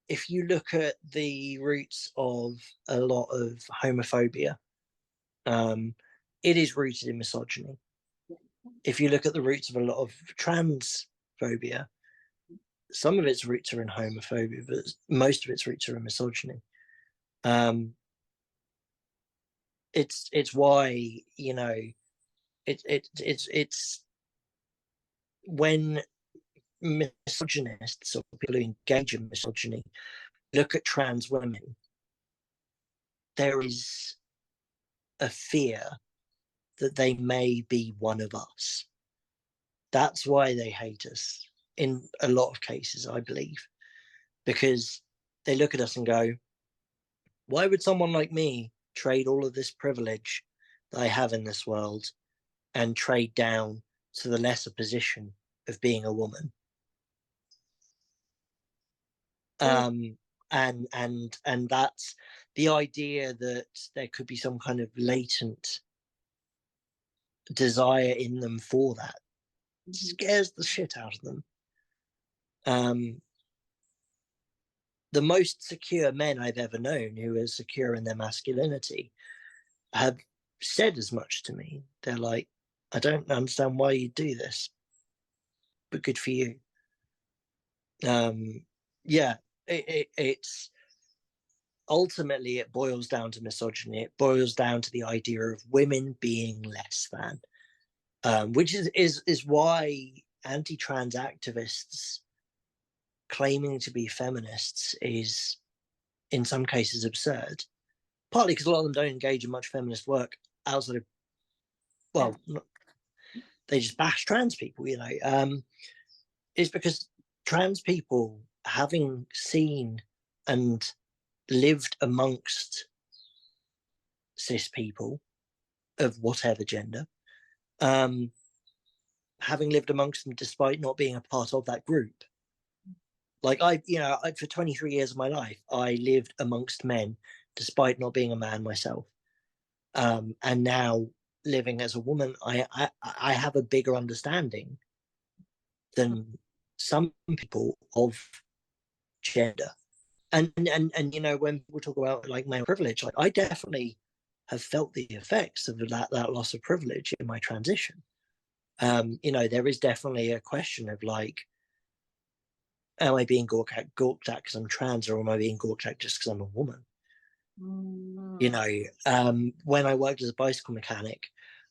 if you look at the roots of a lot of homophobia, it is rooted in misogyny. If you look at the roots of a lot of transphobia, some of its roots are in homophobia, but most of its roots are in misogyny. It's why, it's when misogynists or people who engage in misogyny look at trans women, there is a fear that they may be one of us. That's why they hate us in a lot of cases, I believe, because they look at us and go, why would someone like me trade all of this privilege that I have in this world and trade down to the lesser position of being a woman? And that's the idea, that there could be some kind of latent desire in them for that. Scares the shit out of them. The most secure men I've ever known, who are secure in their masculinity, have said as much to me. They're like, I don't understand why you do this, but good for you. Yeah, it's ultimately, it boils down to misogyny. It boils down to the idea of women being less than, which is why anti-trans activists claiming to be feminists is in some cases absurd. Partly because a lot of them don't engage in much feminist work outside of, well, they just bash trans people, you know. Is because trans people, having seen and lived amongst cis people of whatever gender, having lived amongst them despite not being a part of that group. Like for 23 years of my life, I lived amongst men despite not being a man myself. And now living as a woman, I have a bigger understanding than some people of gender. And you know, when people talk about like male privilege, like I definitely have felt the effects of that loss of privilege in my transition. You know, there is definitely a question of like, am I being gawked at because I'm trans, or am I being gawked at just because I'm a woman? You know, when I worked as a bicycle mechanic,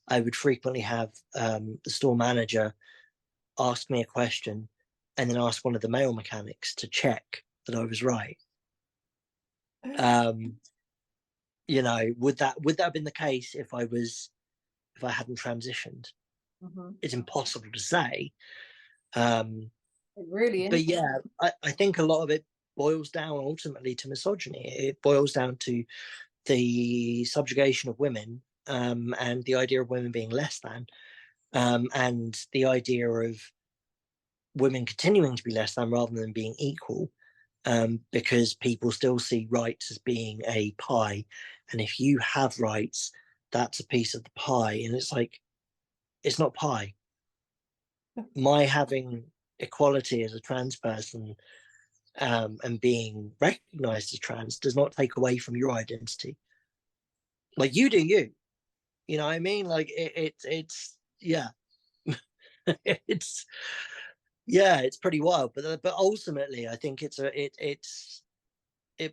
I would frequently have the store manager ask me a question and then ask one of the male mechanics to check that I was right. You know, would that have been the case if I hadn't transitioned? It's impossible to say. Really But yeah, I think a lot of it boils down ultimately to misogyny. It boils down to the subjugation of women, and the idea of women being less than, and the idea of women continuing to be less than rather than being equal, because people still see rights as being a pie, and if you have rights, that's a piece of the pie, and it's like, it's not pie. My having equality as a trans person, and being recognized as trans, does not take away from your identity. Like, you do you know what I mean? Like it's yeah. It's pretty wild, but ultimately I think it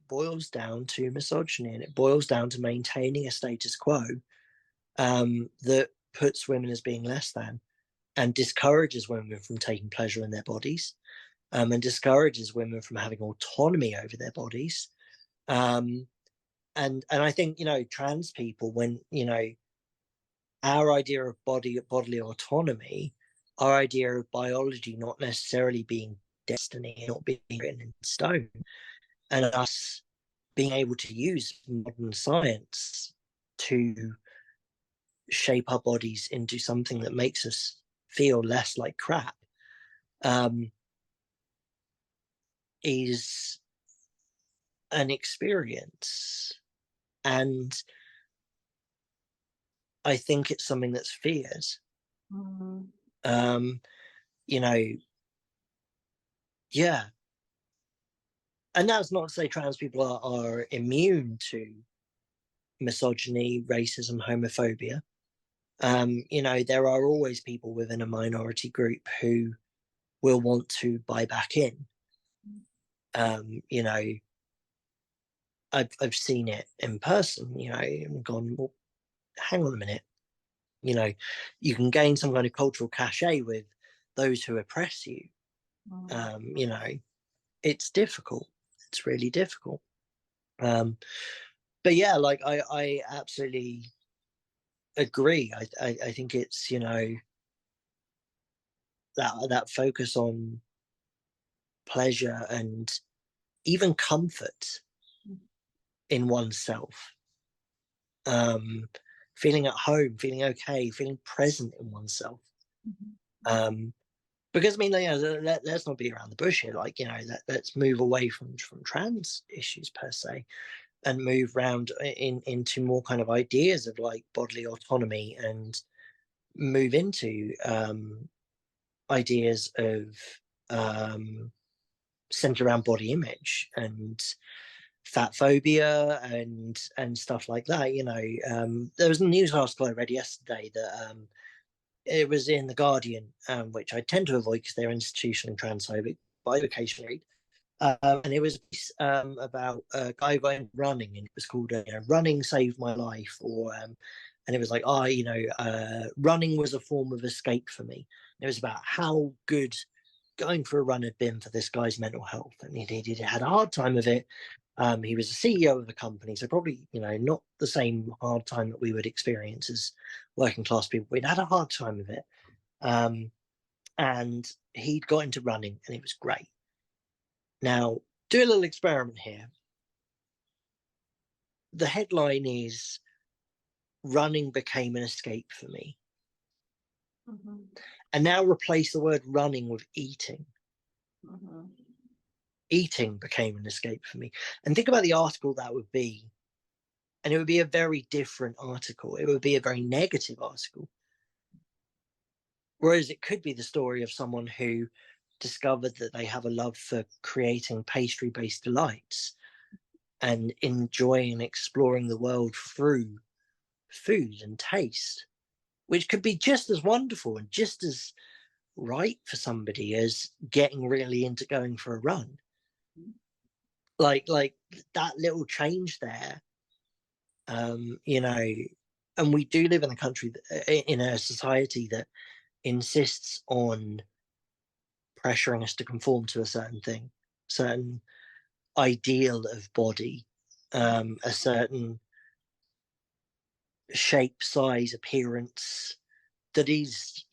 boils down to misogyny, and it boils down to maintaining a status quo, that puts women as being less than, and discourages women from taking pleasure in their bodies, and discourages women from having autonomy over their bodies. And I think, you know, trans people, when, you know, our idea of bodily autonomy, our idea of biology not necessarily being destiny, not being written in stone, and us being able to use modern science to shape our bodies into something that makes us feel less like crap, is an experience. And I think it's something that's feared. You know, yeah. And that's not to say trans people are immune to misogyny, racism, homophobia. You know, there are always people within a minority group who will want to buy back in. You know, I've seen it in person, you know, and gone, well, hang on a minute. You know, you can gain some kind of cultural cachet with those who oppress you. You know, it's difficult. It's really difficult. But yeah, like I absolutely agree. I think it's, you know, that focus on pleasure and even comfort in oneself, feeling at home, feeling okay, feeling present in oneself. Because I mean, let's not be around the bush here. Like, let's move away from trans issues per se, and move around into more kind of ideas of like bodily autonomy, and move into ideas of centered around body image and fat phobia and stuff like that. There was a news article I read yesterday that it was in the Guardian, which I tend to avoid because they're institutionally transphobic, but I occasionally read. And it was about a guy going running, and it was called "Running Saved My Life," and it was like, running was a form of escape for me. It was about how good going for a run had been for this guy's mental health, and he had a hard time of it. He was a CEO of a company, so probably not the same hard time that we would experience as working class people. We'd had a hard time of it, and he'd got into running, and it was great. Now, do a little experiment here. The headline is "Running became an escape for me." And now replace the word running with eating. Eating became an escape for me. And think about the article that would be. And it would be a very different article. It would be a very negative article. Whereas it could be the story of someone who discovered that they have a love for creating pastry-based delights and enjoying and exploring the world through food and taste, which could be just as wonderful and just as right for somebody as getting really into going for a run. Like that little change there, and we do live in a country, in a society that insists on pressuring us to conform to a certain ideal of body, a certain shape, size, appearance that is,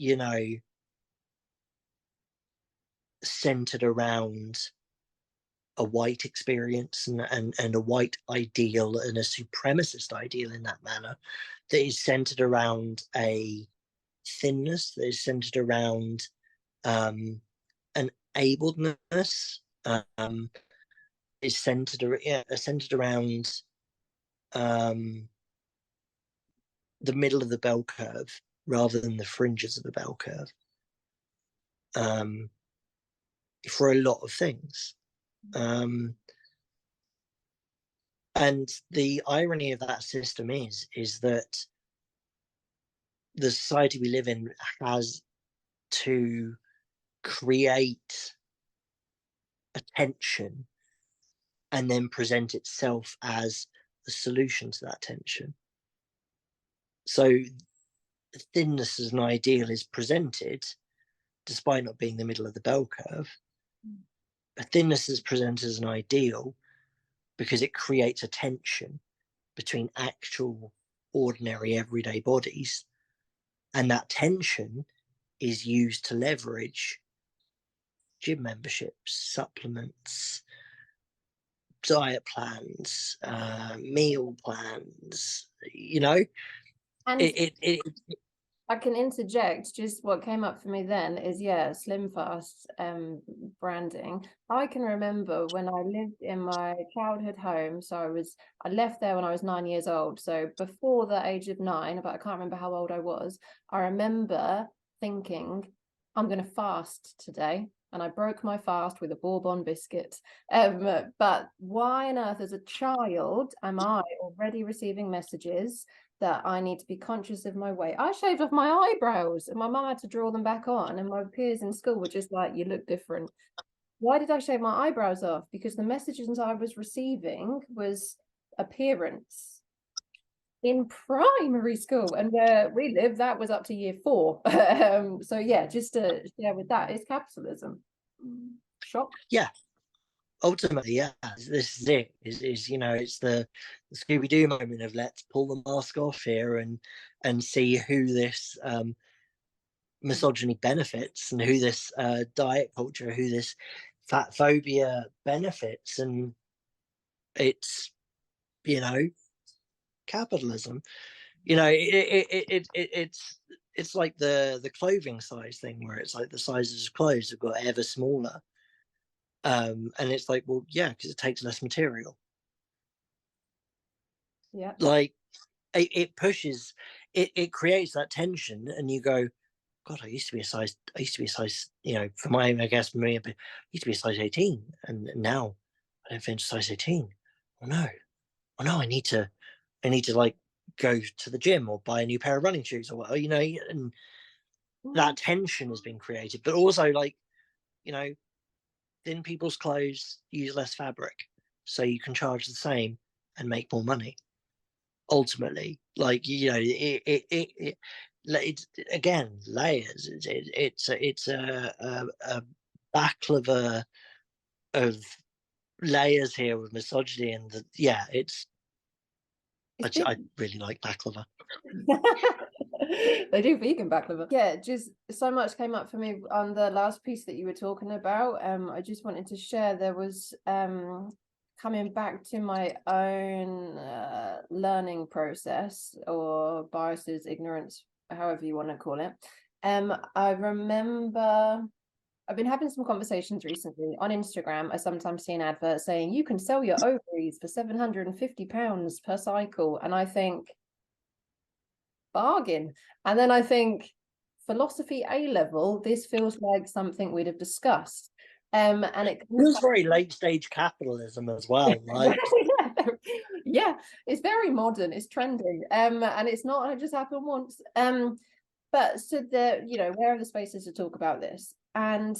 centered around a white experience and a white ideal and a supremacist ideal in that manner, that is centered around a thinness, that is centered around an abledness, is centered around the middle of the bell curve rather than the fringes of the bell curve, for a lot of things. And the irony of that system is that the society we live in has to create attention and then present itself as the solution to that tension. So thinness as an ideal is presented, despite not being the middle of the bell curve. Thinness is presented as an ideal because it creates a tension between actual, ordinary, everyday bodies. And that tension is used to leverage gym memberships, supplements, diet plans, meal plans, And I can interject. Just what came up for me then is, Slim Fast branding. I can remember when I lived in my childhood home. So I left there when I was 9 years old. So before the age of 9, but I can't remember how old I was. I remember thinking, I'm going to fast today. And I broke my fast with a Bourbon biscuit. But why on earth, as a child, am I already receiving messages that I need to be conscious of my weight? I shaved off my eyebrows and my mum had to draw them back on, and my peers in school were just like, you look different. Why did I shave my eyebrows off? Because the messages I was receiving was appearance in primary school, and where we live, that was up to year 4. So yeah, just to share with that, it's capitalism. Shock. Yeah, ultimately, yeah, this is it. It's the Scooby-Doo moment of let's pull the mask off here and see who this misogyny benefits, and who this diet culture, who this fat phobia benefits, and it's, you know, capitalism. You know, it's like the clothing size thing, where it's like the sizes of clothes have got ever smaller, and it's like, well, yeah, because it takes less material. Yeah. Like it pushes, it creates that tension, and you go, God, I used to be a size, you know, for my, I guess for me, I used to be a size 18, and now I don't fit into size 18. Oh no, oh no, I need to like go to the gym or buy a new pair of running shoes or whatever, you know, and that tension has been created. But also, like, you know, thin people's clothes use less fabric, so you can charge the same and make more money. Ultimately, like, you know, it's again layers. It's a baklava of layers here with misogyny, and yeah, it's I really like baklava. They do vegan baklava. Yeah, just so much came up for me on the last piece that you were talking about. I just wanted to share, there was coming back to my own learning process, or biases, ignorance, however you want to call it. I remember I've been having some conversations recently on Instagram. I sometimes see an advert saying you can sell your ovaries for £750 per cycle, and I think, bargain. And then I think, philosophy A level, this feels like something we'd have discussed. And it feels very late stage capitalism as well. Like, yeah, it's very modern, it's trending, and it's not just happened once. But so you know, where are the spaces to talk about this? And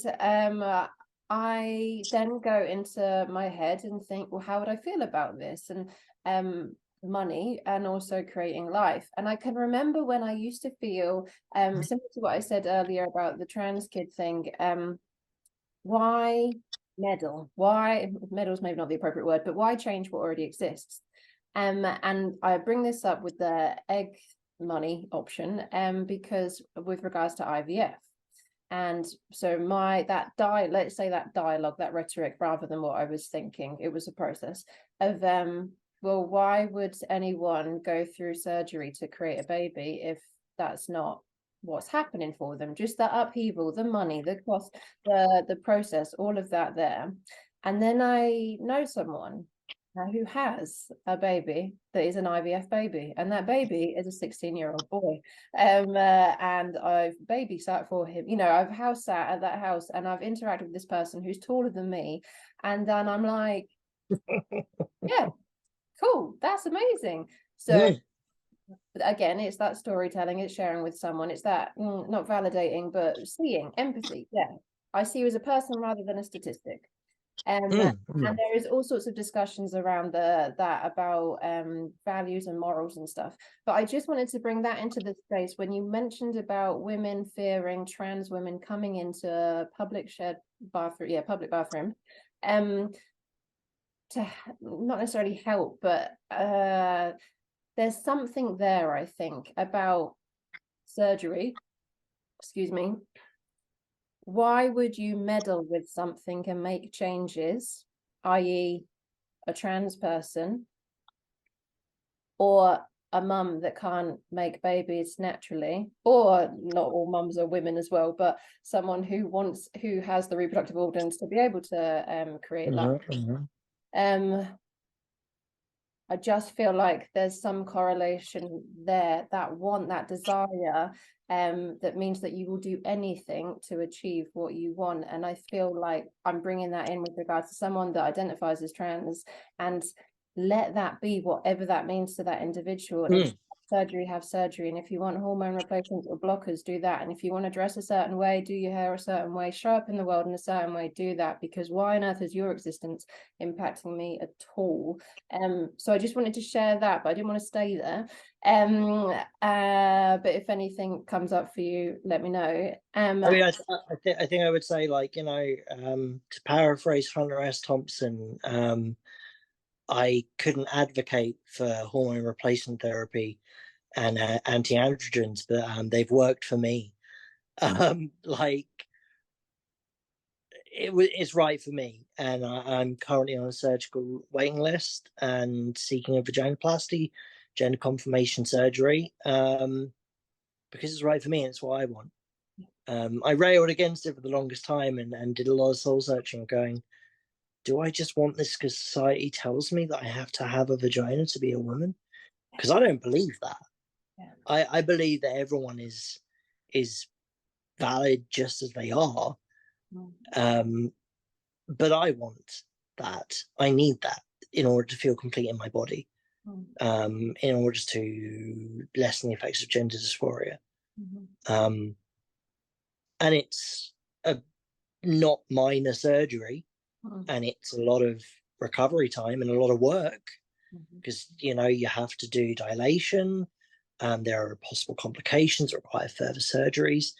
I then go into my head and think, well, how would I feel about this? And money, and also creating life. And I can remember when I used to feel similar to what I said earlier about the trans kid thing. Why meddle? Why meddle is maybe not the appropriate word, but why change what already exists? And I bring this up with the egg money option, because with regards to IVF. And so let's say that dialogue, that rhetoric, rather than what I was thinking, it was a process of well, why would anyone go through surgery to create a baby if that's not what's happening for them? Just the upheaval, the money, the cost, the process, all of that there. And then I know someone who has a baby that is an IVF baby, and that baby is a 16-year-old boy. And I've babysat for him. You know, I've house sat at that house, and I've interacted with this person who's taller than me. And then I'm like, yeah, cool, that's amazing. So again, it's that storytelling, it's sharing with someone, it's that not validating, but seeing, empathy. Yeah, I see you as a person rather than a statistic. And there is all sorts of discussions around that about values and morals and stuff. But I just wanted to bring that into the space when you mentioned about women fearing trans women coming into public shared bathroom, public bathroom, to not necessarily help, but there's something there, I think, about surgery. Excuse me. Why would you meddle with something and make changes, i.e. a trans person or a mum that can't make babies naturally, or not all mums are women as well, but someone who has the reproductive organs to be able to create life. I just feel like there's some correlation there, that desire, that means that you will do anything to achieve what you want. And I feel like I'm bringing that in with regards to someone that identifies as trans, and let that be whatever that means to that individual. And if you have surgery, and if you want hormone replacements or blockers, do that. And if you want to dress a certain way, do your hair a certain way, show up in the world in a certain way, do that, because why on earth is your existence impacting me at all? So I just wanted to share that, but I didn't want to stay there. But if anything comes up for you, let me know. I mean, I think I would say, like, you know, to paraphrase Hunter S. Thompson, I couldn't advocate for hormone replacement therapy and anti-androgens, but they've worked for me. Like it's right for me, and I'm currently on a surgical waiting list and seeking a vaginoplasty, gender confirmation surgery, because it's right for me and it's what I want. I railed against it for the longest time and did a lot of soul searching, going, do I just want this because society tells me that I have to have a vagina to be a woman? Because I don't believe that. Yeah. I believe that everyone is valid just as they are. But I want that. I need that in order to feel complete in my body, in order to lessen the effects of gender dysphoria. And it's a not minor surgery, and it's a lot of recovery time and a lot of work, because you have to do dilation, there are possible complications that require further surgeries.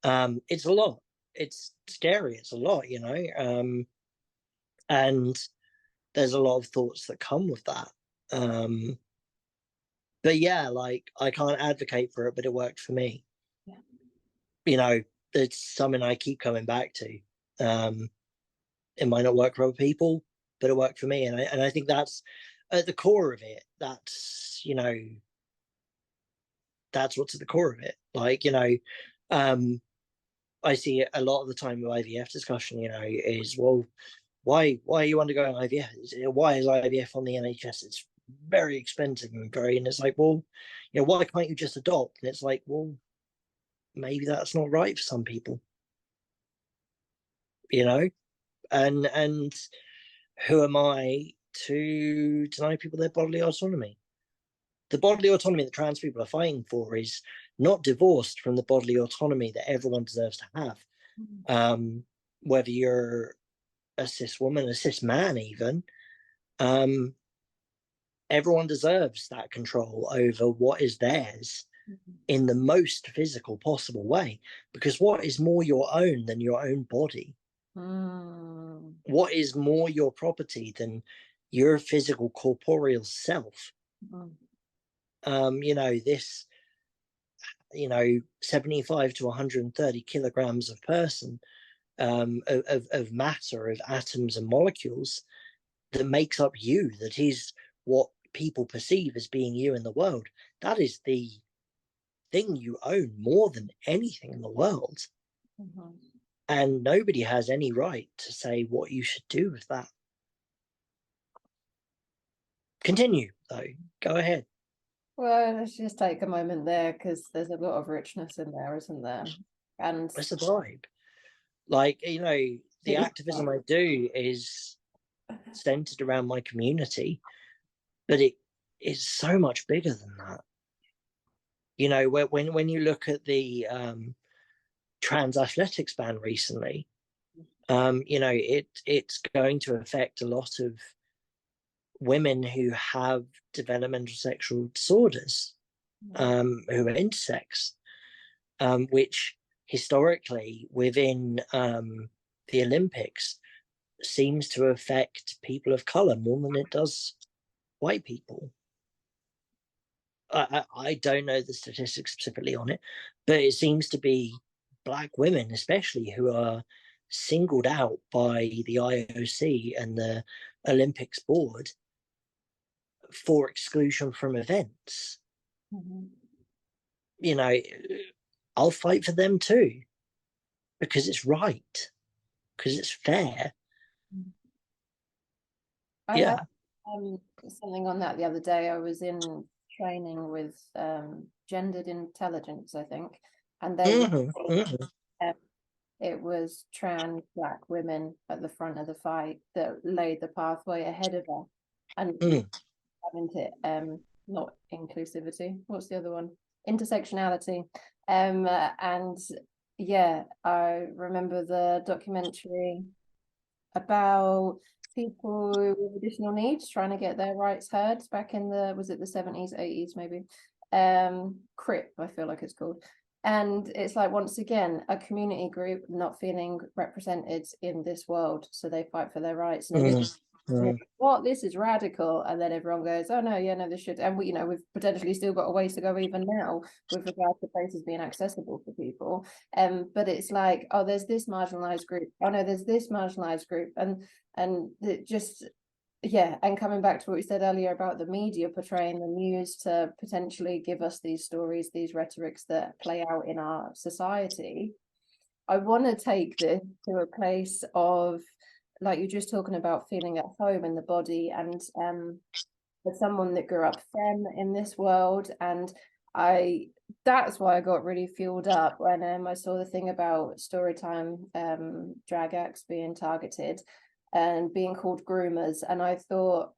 It's a lot. It's scary. It's a lot, and there's a lot of thoughts that come with that. But yeah, like, I can't advocate for it, but it worked for me. It's something I keep coming back to. It might not work for other people, but it worked for me, and I think that's at the core of it. That's that's what's at the core of it. Like, I see a lot of the time with IVF discussion, is, well, why are you undergoing IVF? Why is IVF on the NHS? It's very expensive and it's like, well, why can't you just adopt? And it's like, well, maybe that's not right for some people, and who am I to deny people their bodily autonomy? The bodily autonomy that trans people are fighting for is not divorced from the bodily autonomy that everyone deserves to have. Whether you're a cis woman, a cis man, even, everyone deserves that control over what is theirs in the most physical possible way. Because what is more your own than your own body? What is more your property than your physical corporeal self? This 75 to 130 kilograms of person, of matter, of atoms and molecules, that makes up you, that is what people perceive as being you in the world. That is the thing you own more than anything in the world. And nobody has any right to say what you should do with that. Continue, though. Go ahead. Well, let's just take a moment there, because there's a lot of richness in there, isn't there? And it's a vibe. Like, the activism I do is centered around my community, but it is so much bigger than that. When you look at the trans athletics ban recently, it's going to affect a lot of women who have developmental sexual disorders, who are intersex, which historically within the Olympics seems to affect people of color more than it does white people. I don't know the statistics specifically on it, but it seems to be Black women especially who are singled out by the IOC and the Olympics board for exclusion from events. I'll fight for them too, because it's right, because it's fair. I had something on that the other day. I was in training with gendered intelligence, I think, and they it was trans Black women at the front of the fight that laid the pathway ahead of us, and having to not inclusivity. What's the other one? Intersectionality. And yeah, I remember the documentary about people with additional needs trying to get their rights heard back in was it the 70s, 80s, maybe? CRIP, I feel like it's called. And it's like, once again, a community group not feeling represented in this world, so they fight for their rights. And Mm. what, this is radical, and then everyone goes, oh no, yeah, no, this should, and we, you know, we've potentially still got a ways to go even now with regard to places being accessible for people. But it's like, oh, there's this marginalized group, oh no, there's this marginalized group, and it just, yeah. And coming back to what we said earlier about the media portraying the news to potentially give us these stories, these rhetorics that play out in our society, I want to take this to a place of, like you're just talking about, feeling at home in the body, and as someone that grew up femme in this world, and that's why I got really fueled up when I saw the thing about Storytime drag acts being targeted and being called groomers, and I thought,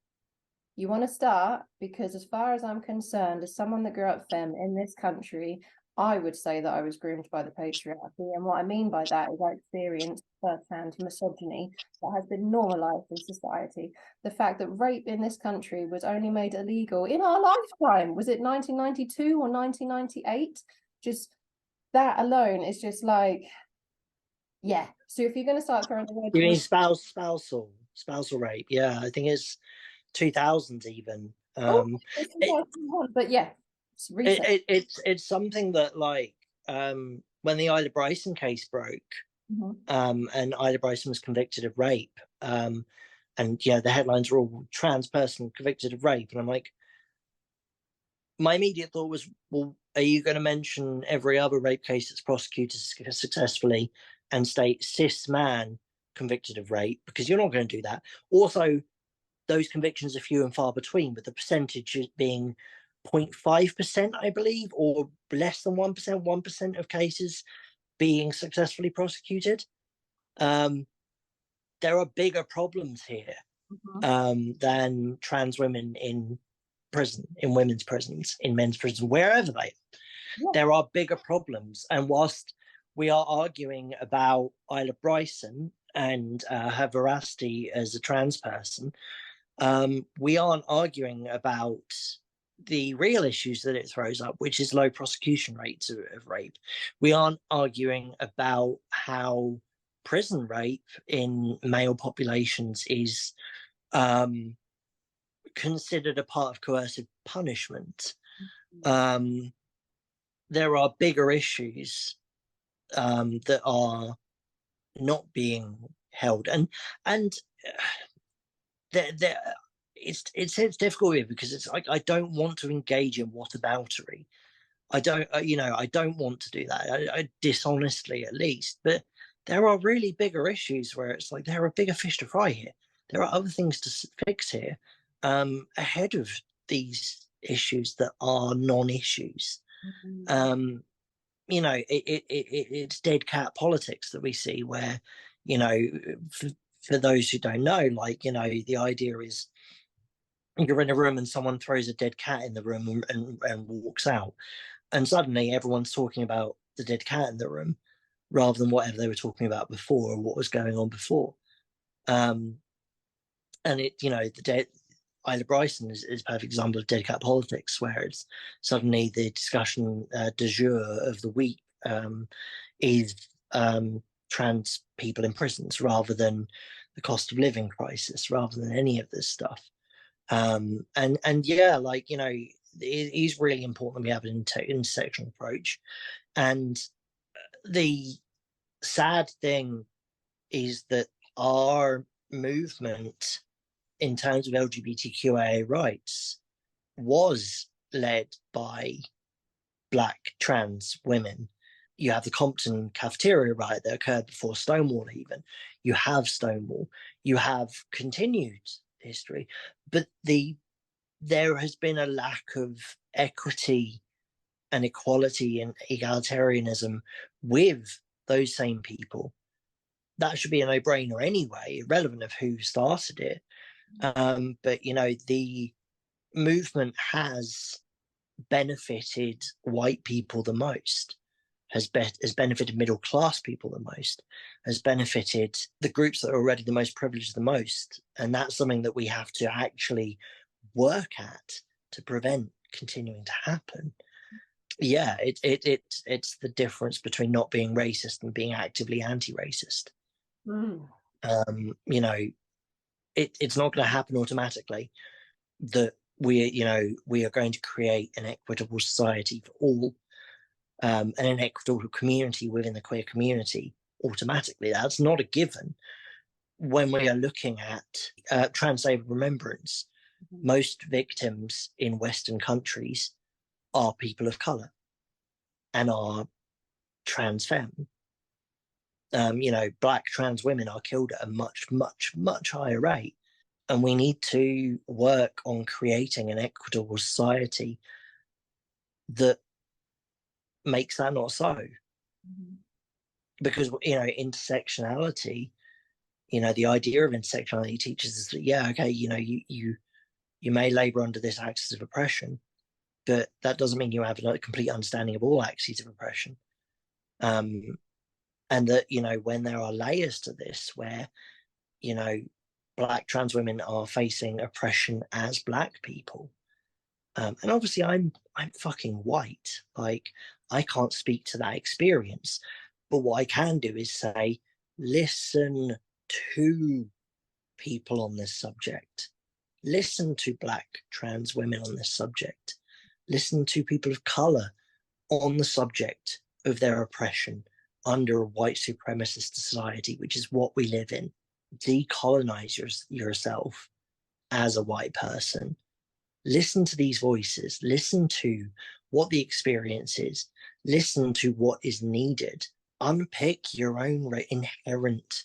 you want to start, because as far as I'm concerned, as someone that grew up femme in this country, I would say that I was groomed by the patriarchy. And what I mean by that is I experienced firsthand misogyny that has been normalized in society. The fact that rape in this country was only made illegal in our lifetime, was it 1992 or 1998? Just that alone is just like, yeah. So if you're going to start throwing the word, You mean spousal rape? Yeah, I think it's 2000s even. it's It, 2001, but yeah, it's recent. it's something that, like, when the Ida Bryson case broke, and Ida Bryson was convicted of rape, and yeah, the headlines were all trans person convicted of rape, and I'm like, my immediate thought was, well, are you going to mention every other rape case that's prosecuted successfully and state cis man convicted of rape? Because you're not going to do that. Also, those convictions are few and far between, with the percentage being 0.5%, I believe, or less than 1%, 1% of cases being successfully prosecuted. There are bigger problems here than trans women in prison, in women's prisons, in men's prisons, wherever they are. Yeah. There are bigger problems. And whilst we are arguing about Isla Bryson and her veracity as a trans person, we aren't arguing about the real issues that it throws up, which is low prosecution rates of rape. We aren't arguing about how prison rape in male populations is considered a part of coercive punishment. There are bigger issues that are not being held, and it's difficult here, because it's like, I don't want to engage in whataboutery. I don't want to do that. I dishonestly, at least. But there are really bigger issues where it's like, there are bigger fish to fry here. There are other things to fix here, ahead of these issues that are non-issues. It's dead cat politics that we see, where, for those who don't know, like, the idea is, you're in a room and someone throws a dead cat in the room and walks out, and suddenly everyone's talking about the dead cat in the room rather than whatever they were talking about before, or what was going on before. And the dead Ida Bryson is a perfect example of dead cat politics, where it's suddenly the discussion du jour of the week is trans people in prisons, rather than the cost of living crisis, rather than any of this stuff. And yeah, like, it is really important that we have an intersectional approach. And the sad thing is that our movement in terms of LGBTQIA rights was led by Black trans women. You have the Compton cafeteria riot that occurred before Stonewall even. You have Stonewall. You have continued history. But there has been a lack of equity and equality and egalitarianism with those same people. That should be a no-brainer anyway, irrelevant of who started it. But the movement has benefited white people the most, has benefited middle class people the most, has benefited the groups that are already the most privileged the most, and that's something that we have to actually work at to prevent continuing to happen. Yeah, it's the difference between not being racist and being actively anti-racist. it's not going to happen automatically that we are going to create an equitable society for all, and an equitable community within the queer community automatically. That's not a given. When we are looking at trans day of remembrance, most victims in Western countries are people of color and are trans femme. Black trans women are killed at a much, much, much higher rate. And we need to work on creating an equitable society that makes that not so. Because, intersectionality, the idea of intersectionality teaches us that, you may labor under this axis of oppression, but that doesn't mean you have a complete understanding of all axes of oppression. And that, when there are layers to this where, Black trans women are facing oppression as Black people. And obviously I'm fucking white. Like, I can't speak to that experience. But what I can do is say, listen to people on this subject. Listen to Black trans women on this subject. Listen to people of color on the subject of their oppression under a white supremacist society, which is what we live in. Decolonize yourself as a white person. Listen to these voices. Listen to what the experience is. Listen to what is needed. Unpick your own inherent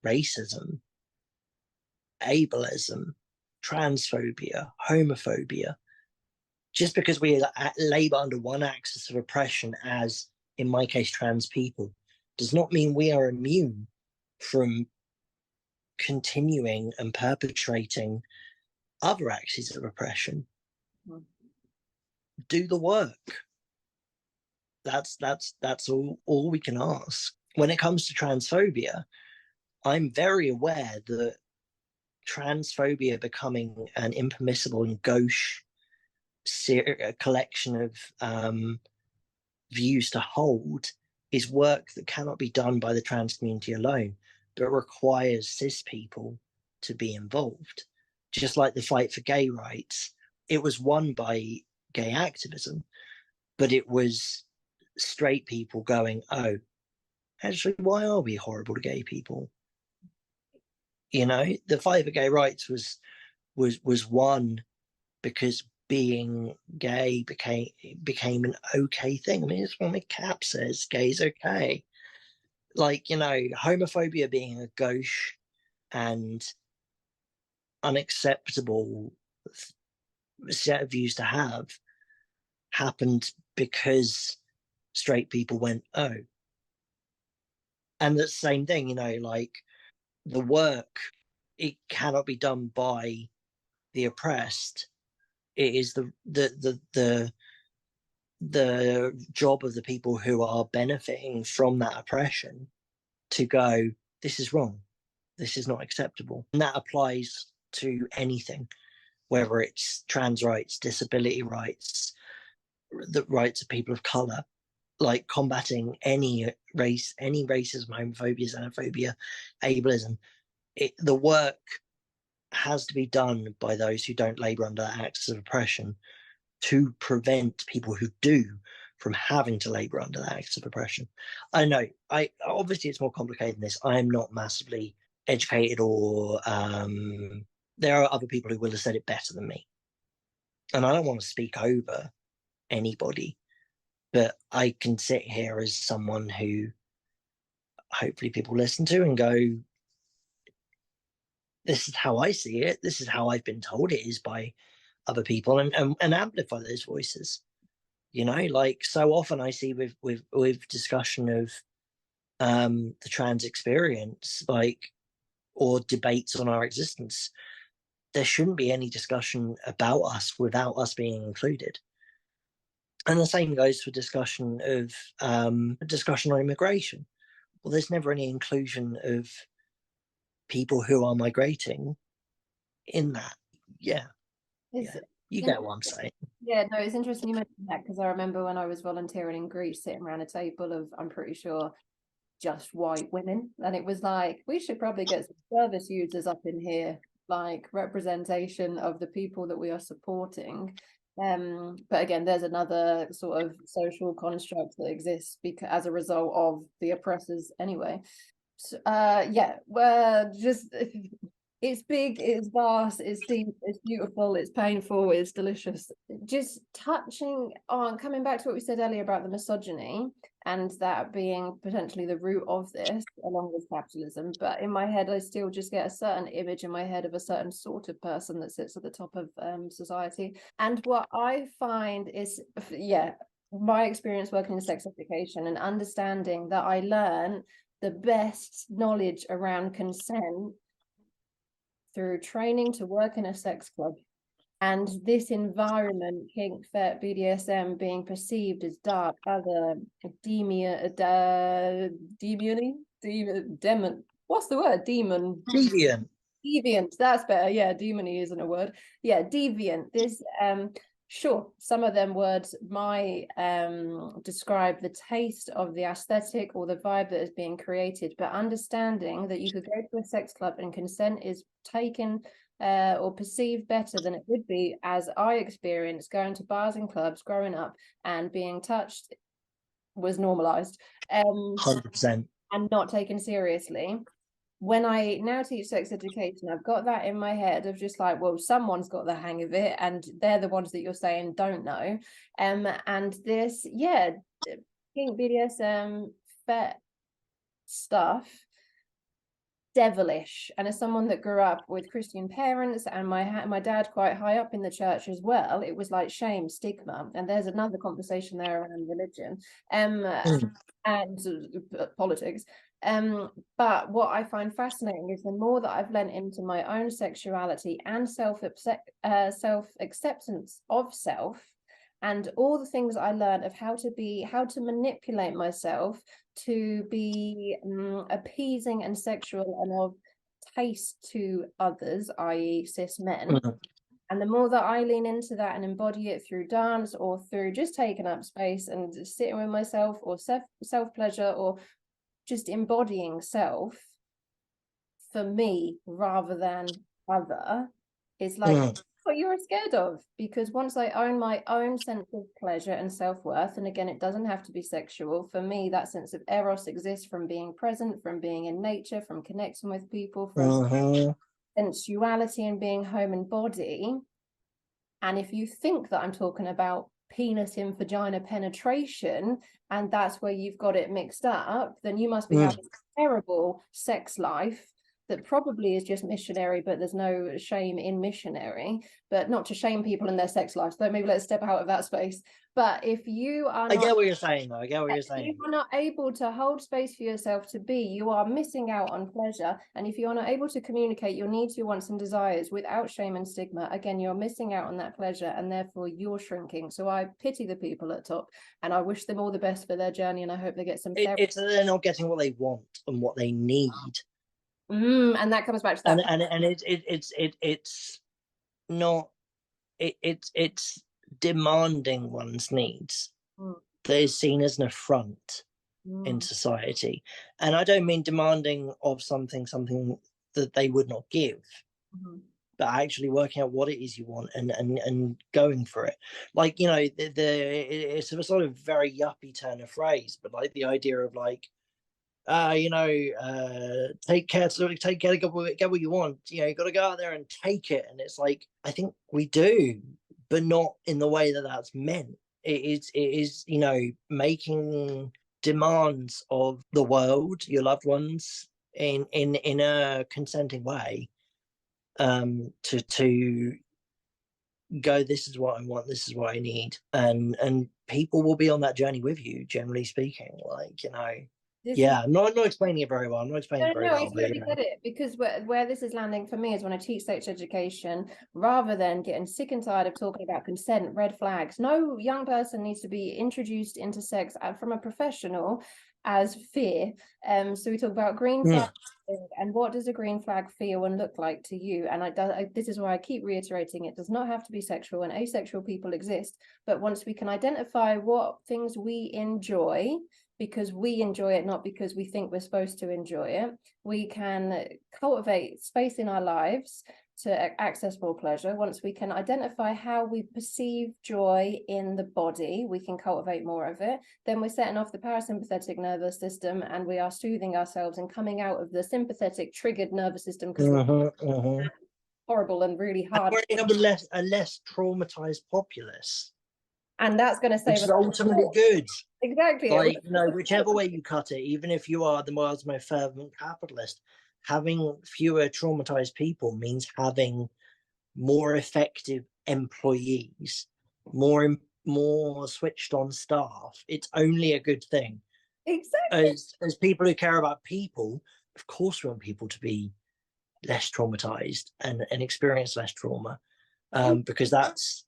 racism, ableism, transphobia, homophobia. Just because we labor under one axis of oppression as, in my case, trans people, does not mean we are immune from continuing and perpetrating other axes of oppression. Do the work. That's all we can ask. When it comes to transphobia, I'm very aware that transphobia becoming an impermissible and gauche collection of views to hold is work that cannot be done by the trans community alone, but requires cis people to be involved. Just like the fight for gay rights, it was won by gay activism, but it was straight people going, oh, actually, why are we horrible to gay people? The fight for gay rights was won because being gay became an okay thing. I mean, it's what my cap says, gay's okay. Like, homophobia being a gauche and unacceptable set of views to have happened because straight people went, oh. And the same thing, like the work, it cannot be done by the oppressed. It is the job of the people who are benefiting from that oppression to go, this is wrong, this is not acceptable. And that applies to anything, whether it's trans rights, disability rights, the rights of people of color, like combating any racism, homophobia, xenophobia, ableism. The work has to be done by those who don't labor under that axis of oppression to prevent people who do from having to labor under that axis of oppression. I know, obviously it's more complicated than this. I am not massively educated, or there are other people who will have said it better than me. And I don't want to speak over anybody, but I can sit here as someone who hopefully people listen to and go, this is how I see it. This is how I've been told it is by other people, and amplify those voices. Like so often I see with discussion of the trans experience, like, or debates on our existence, there shouldn't be any discussion about us without us being included. And the same goes for discussion on immigration. Well, there's never any inclusion of people who are migrating in that. Yeah. You get what I'm saying. Yeah, no, it's interesting you mentioned that, because I remember when I was volunteering in Greece, sitting around a table of, I'm pretty sure, just white women, and it was like, we should probably get some service users up in here like representation of the people that we are supporting. But again, there's another sort of social construct that exists because as a result of the oppressors anyway. So, yeah, we're just it's big, it's vast, it's deep, it's beautiful, it's painful, it's delicious. Just touching on coming back to what we said earlier about the misogyny and that being potentially the root of this along with capitalism, but in my head I still just get a certain image in my head of a certain sort of person that sits at the top of society. And what I find is, yeah, my experience working in sex education and understanding that I learn the best knowledge around consent through training to work in a sex club. And this environment, kink, fet, BDSM, being perceived as dark, other, demon. What's the word? Demon. Deviant. Deviant. That's better. Yeah, demony isn't a word. Yeah, deviant. This sure, some of them words might describe the taste of the aesthetic or the vibe that is being created, but understanding that you could go to a sex club and consent is taken or perceived better than it would be, as I experienced going to bars and clubs growing up, and being touched was normalized 100%. and not taken seriously. When I now teach sex education, I've got that in my head of just like, well, someone's got the hang of it, and they're the ones that you're saying don't know. And this, yeah, kink, BDSM, fet stuff, devilish. And as someone that grew up with Christian parents and my dad quite high up in the church as well, it was like shame, stigma, and there's another conversation there around religion and politics. But what I find fascinating is the more that I've lent into my own sexuality and self-acceptance of self, and all the things I learned of how to manipulate myself to be appeasing and sexual and of taste to others, i.e. cis men. And the more that I lean into that and embody it through dance or through just taking up space and sitting with myself or self-pleasure or just embodying self for me rather than other, is like what you're scared of. Because once I own my own sense of pleasure and self-worth, and again, it doesn't have to be sexual, for me that sense of eros exists from being present, from being in nature, from connecting with people, from sensuality and being home and body. And if you think that I'm talking about penis in vagina penetration and that's where you've got it mixed up, then you must be having a terrible sex life that probably is just missionary, but there's no shame in missionary. But not to shame people in their sex life, so maybe let's step out of that space. But if you are not, I get what you're saying, though. I get what you're saying. If you are not able to hold space for yourself to be, you are missing out on pleasure. And if you are not able to communicate your needs, your wants, and desires without shame and stigma, again, you're missing out on that pleasure, and therefore you're shrinking. So I pity the people at top, and I wish them all the best for their journey, and I hope they get some therapy. It's they're not getting what they want and what they need. And that comes back to that. And it's not it's demanding one's needs that is seen as an affront in society. And I don't mean demanding of something that they would not give, but actually working out what it is you want and going for it. Like, you know, it's a sort of very yuppie turn of phrase, but like the idea of like, take care to get what you want. You know, you got to go out there and take it. And it's like, I think we do, but not in the way that that's meant. It is, you know, making demands of the world, your loved ones, in a consenting way, to go, this is what I want, this is what I need, and people will be on that journey with you, generally speaking. Like, you know. I'm not explaining it very well. I'm not explaining it very well. I totally get it, because where this is landing for me is when I teach sex education, rather than getting sick and tired of talking about consent, red flags. No young person needs to be introduced into sex from a professional as fear. So we talk about green flag and what does a green flag feel and look like to you. And this is why I keep reiterating, it does not have to be sexual, and asexual people exist. But once we can identify what things we enjoy, because we enjoy it, not because we think we're supposed to enjoy it, we can cultivate space in our lives to access more pleasure, once we can identify how we perceive joy in the body, we can cultivate more of it. Then we're setting off the parasympathetic nervous system, and we are soothing ourselves and coming out of the sympathetic triggered nervous system, because we're horrible and really hard. And we're have a less traumatized populace. And that's going to save us. Which is ultimately good. Exactly. Like, you know, whichever way you cut it, even if you are the world's most fervent capitalist, having fewer traumatized people means having more effective employees, more switched on staff. It's only a good thing. Exactly. As people who care about people, of course we want people to be less traumatized and experience less trauma, because that's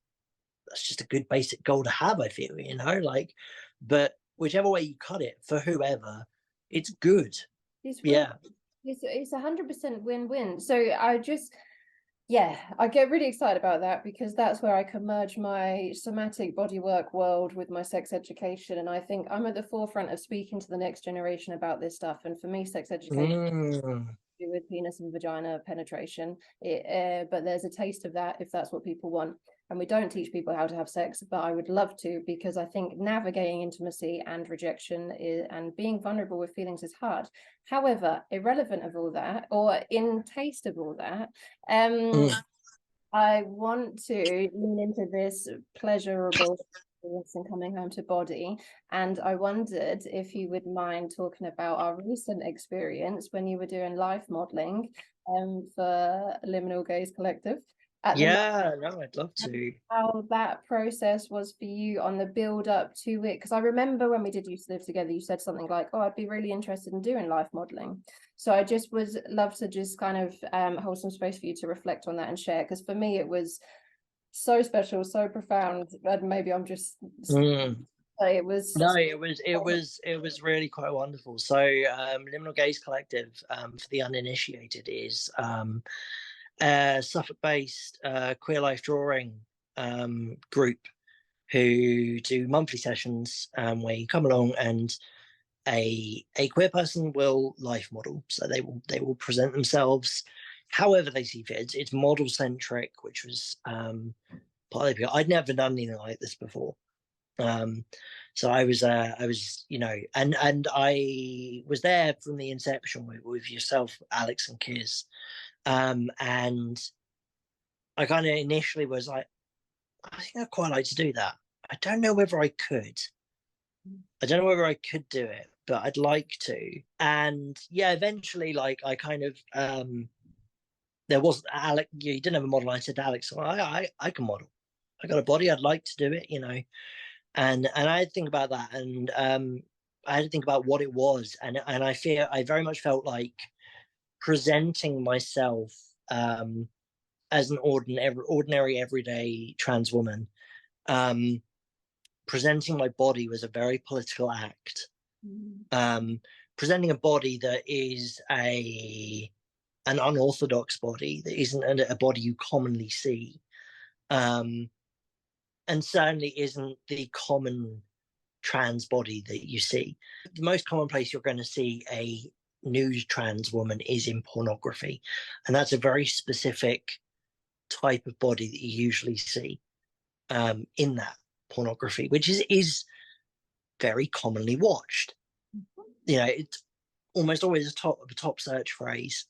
just a good basic goal to have, I feel, you know, like, but whichever way you cut it, for whoever, it's good. It's 100% win-win. So I get really excited about that, because that's where I can merge my somatic bodywork world with my sex education. And I think I'm at the forefront of speaking to the next generation about this stuff. And for me, sex education with penis and vagina penetration, but there's a taste of that if that's what people want. And we don't teach people how to have sex, but I would love to, because I think navigating intimacy and rejection and being vulnerable with feelings is hard. However, irrelevant of all that, or in taste of all that, I want to lean into this pleasurable experience and coming home to body. And I wondered if you would mind talking about our recent experience when you were doing life modeling for Liminal Gaze Collective. No, I'd love to. How that process was for you on the build up to it, because I remember when we did used to live together, you said something like, "Oh, I'd be really interested in doing life modeling." So I just would love to just kind of hold some space for you to reflect on that and share, because for me it was so special, so profound, and maybe I'm just it was really quite wonderful. So Liminal Gaze Collective, for the uninitiated, is Suffolk-based queer life drawing group who do monthly sessions where you come along and a queer person will life model. So they will present themselves however they see fit. It's model centric, which was part of it. I'd never done anything like this before. So I was you know, and I was there from the inception with yourself, Alex, and Kiz. And I kind of initially was like, I think I'd quite like to do that. I don't know whether I could. I don't know whether I could do it, but I'd like to. And yeah, eventually, like, I kind of there was Alex. You didn't have a model. I said to Alex, well, I can model. I got a body. I'd like to do it, you know. And I had to think about that, and I had to think about what it was, and I very much felt like presenting myself as an ordinary everyday trans woman, presenting my body was a very political act. Presenting a body that is an unorthodox body, that isn't a body you commonly see, and certainly isn't the common trans body that you see. The most common place you're going to see a nude trans woman is in pornography, and that's a very specific type of body that you usually see in that pornography, which is very commonly watched. You know, it's almost always a top search phrase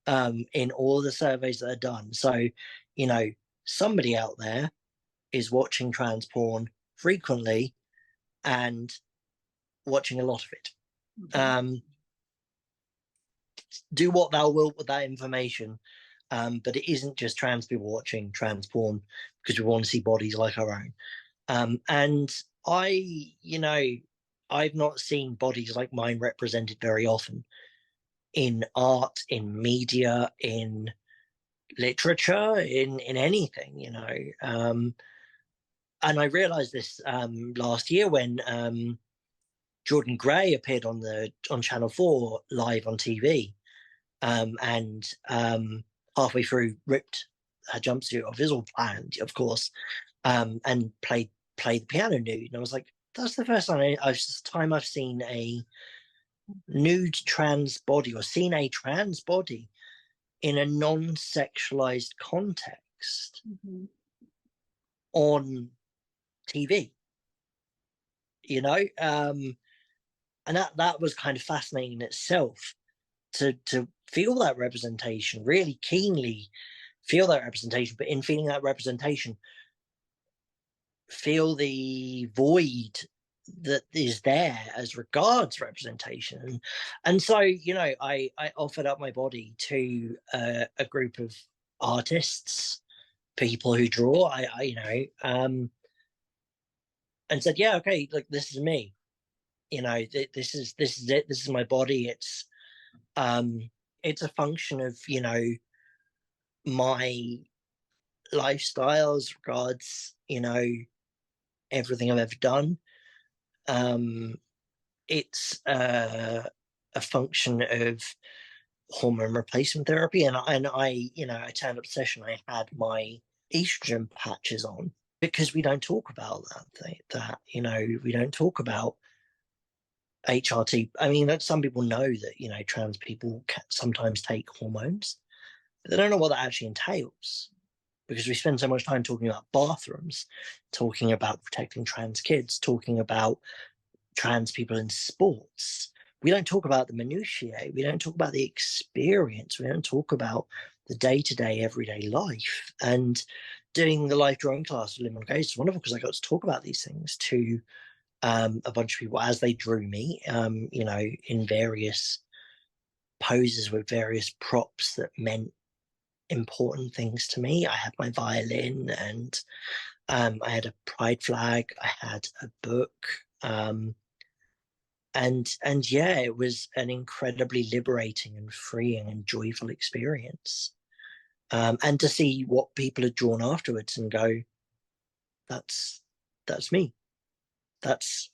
in all the surveys that are done. So, you know, somebody out there is watching trans porn frequently and watching a lot of it. Do what thou wilt with that information, but it isn't just trans people watching trans porn because we want to see bodies like our own. And you know, I've not seen bodies like mine represented very often in art, in media, in literature, in anything, you know. And I realized this last year when Jordan Gray appeared on Channel 4 live on TV, and halfway through ripped her jumpsuit off. It was all planned, of course, and played the piano nude. And I was like, that's the first time I've seen a nude trans body, or seen a trans body in a non-sexualized context Mm-hmm. on TV, and that was kind of fascinating in itself, to feel that representation, really keenly feel that representation, but in feeling that representation, feel the void that is there as regards representation. And so, I offered up my body to a group of artists, people who draw, and said, yeah, okay, like, this is me, this is it, this is my body. It's a function of, my lifestyle as regards, everything I've ever done. It's a function of hormone replacement therapy, and I I turned up to session. I had my estrogen patches on, because we don't talk about that we don't talk about HRT. I mean, that some people know that trans people can sometimes take hormones, but they don't know what that actually entails, because we spend so much time talking about bathrooms, talking about protecting trans kids, talking about trans people in sports. We don't talk about the minutiae. We don't talk about the experience. We don't talk about the day-to-day, everyday life. And doing the life drawing class with Limon Gaze is wonderful, because I got to talk about these things to a bunch of people as they drew me, in various poses with various props that meant important things to me. I had my violin, and I had a pride flag. I had a book. And yeah, it was an incredibly liberating and freeing and joyful experience. And to see what people had drawn afterwards and go, that's me. That's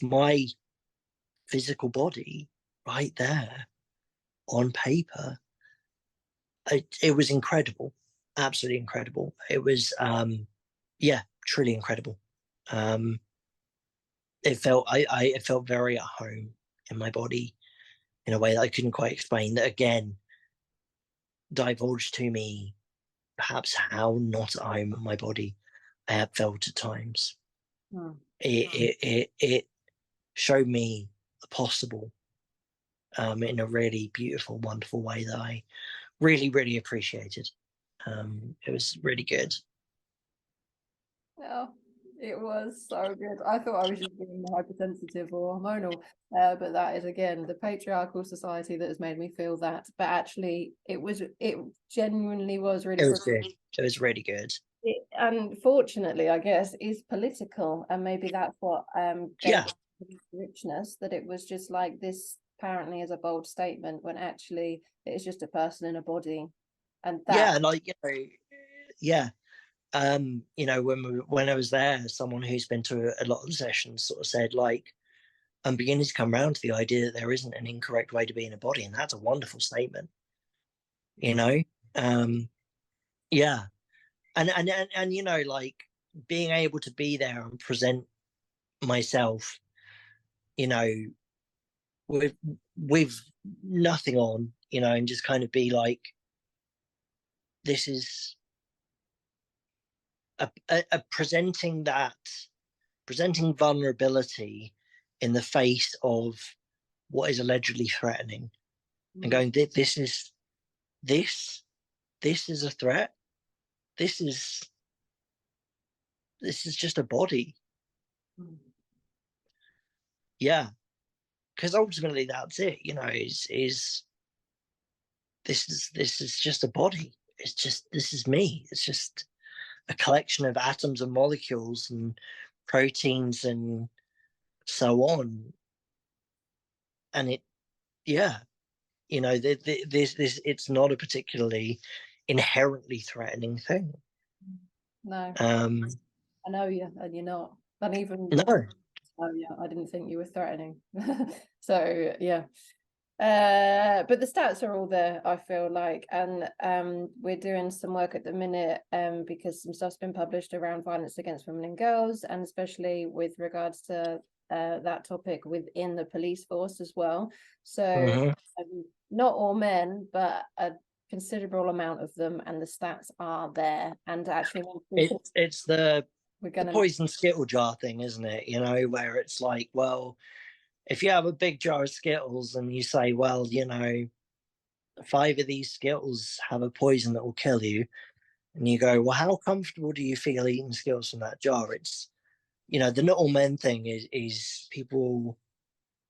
my physical body right there on paper. It was incredible, absolutely incredible. It was, yeah, truly incredible. It felt very at home in my body in a way that I couldn't quite explain. That again divulged to me perhaps how not at home in my body I have felt at times. Hmm. It showed me the possible, in a really beautiful, wonderful way that I really, really appreciated. It was really good. Oh, it was so good. I thought I was just being hypersensitive or hormonal, but that is again the patriarchal society that has made me feel that. But actually, it genuinely was really It was profound. good. It was really good. It, unfortunately, I guess, is political, and maybe that's what gave Yeah, it richness. That it was just like this apparently is a bold statement when actually it is just a person in a body, and that. yeah, like yeah. When I was there, someone who's been to a lot of sessions sort of said, like, I'm beginning to come around to the idea that there isn't an incorrect way to be in a body, and that's a wonderful statement. You know, yeah, and like, being able to be there and present myself, you know, with with nothing on, and just kind of be like, this is presenting vulnerability in the face of what is allegedly threatening, and going, this this is a threat. This is just a body. Yeah, because ultimately that's it. Is this is just a body. It's just, this is me. It's just a collection of atoms and molecules and proteins and so on. And it, yeah, this it's not a particularly inherently threatening thing. No, Um, I know you, and you're not. And even no, before, oh yeah, I didn't think you were threatening. So yeah. But the stats are all there, I feel like, and we're doing some work at the minute because some stuff's been published around violence against women and girls, and especially with regards to that topic within the police force as well. So Mhm. not all men, but a considerable amount of them, and the stats are there. And actually, It's the we're gonna poison skittle jar thing, isn't it? You know, where it's like, well, if you have a big jar of Skittles and you say, well, you know, 5 of these Skittles have a poison that will kill you, and you go, well, how comfortable do you feel eating Skittles from that jar? It's, you know, the not all men thing is people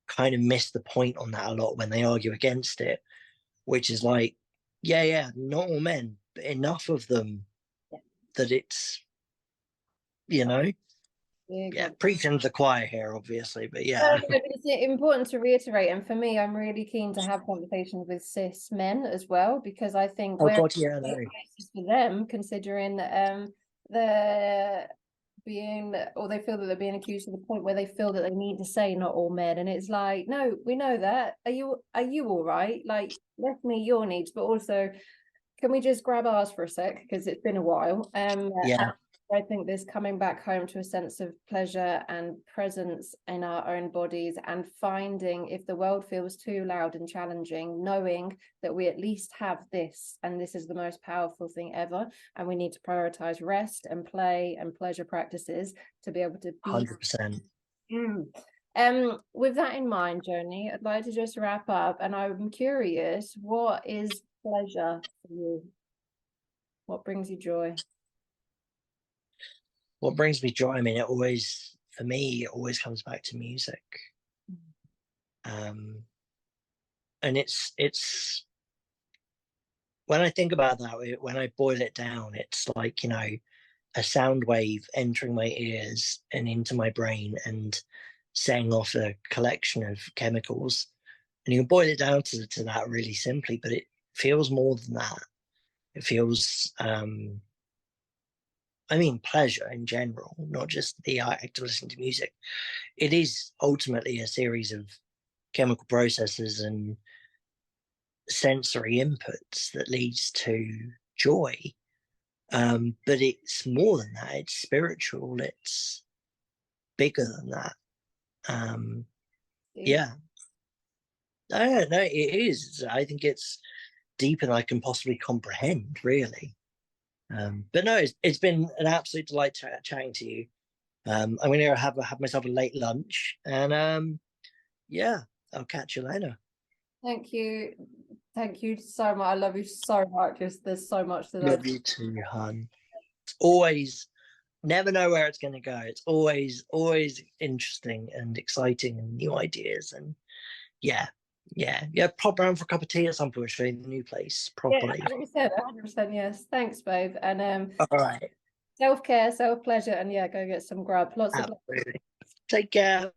kind of miss the point on that a lot when they argue against it, which is like, yeah, not all men, but enough of them that it's, you know, yeah, preaching to the choir here, obviously, but yeah. But it's important to reiterate, and for me, I'm really keen to have conversations with cis men as well, because I think Oh we're God, yeah, no. for them, considering they're being, or they feel that they're being accused to the point where they feel that they need to say not all men, and it's like, no, we know that. Are you all right? Like, let's meet your needs, but also, can we just grab ours for a sec, because it's been a while. Yeah, I think this coming back home to a sense of pleasure and presence in our own bodies, and finding, if the world feels too loud and challenging, knowing that we at least have this, and this is the most powerful thing ever, and we need to prioritize rest and play and pleasure practices to be able to be 100%. With that in mind, Joni, I'd like to just wrap up, and I'm curious, what is pleasure for you? What brings you joy? What brings me joy? I mean, for me, it always comes back to music. Um, and it's when I think about that, when I boil it down, it's like, you know, a sound wave entering my ears and into my brain and setting off a collection of chemicals. And you can boil it down to that really simply, but it feels more than that. It feels, I mean, pleasure in general, not just the act of listening to music. It is ultimately a series of chemical processes and sensory inputs that leads to joy. But it's more than that. It's spiritual. It's bigger than that. Yeah, no, it is. I think it's deeper than I can possibly comprehend, really. But no, it's been an absolute delight chatting to you. I'm going to have myself a late lunch, and yeah, I'll catch you later. Thank you. Thank you so much. I love you so much. There's so much that Love you too, hun. It's always never know where it's going to go. It's always interesting and exciting and new ideas, and yeah. Pop around for a cup of tea at some point, show you the new place properly. 100%, yes. Thanks, babe. And All right, self-care, self-pleasure, and yeah, go get some grub. Lots of absolutely. Take care.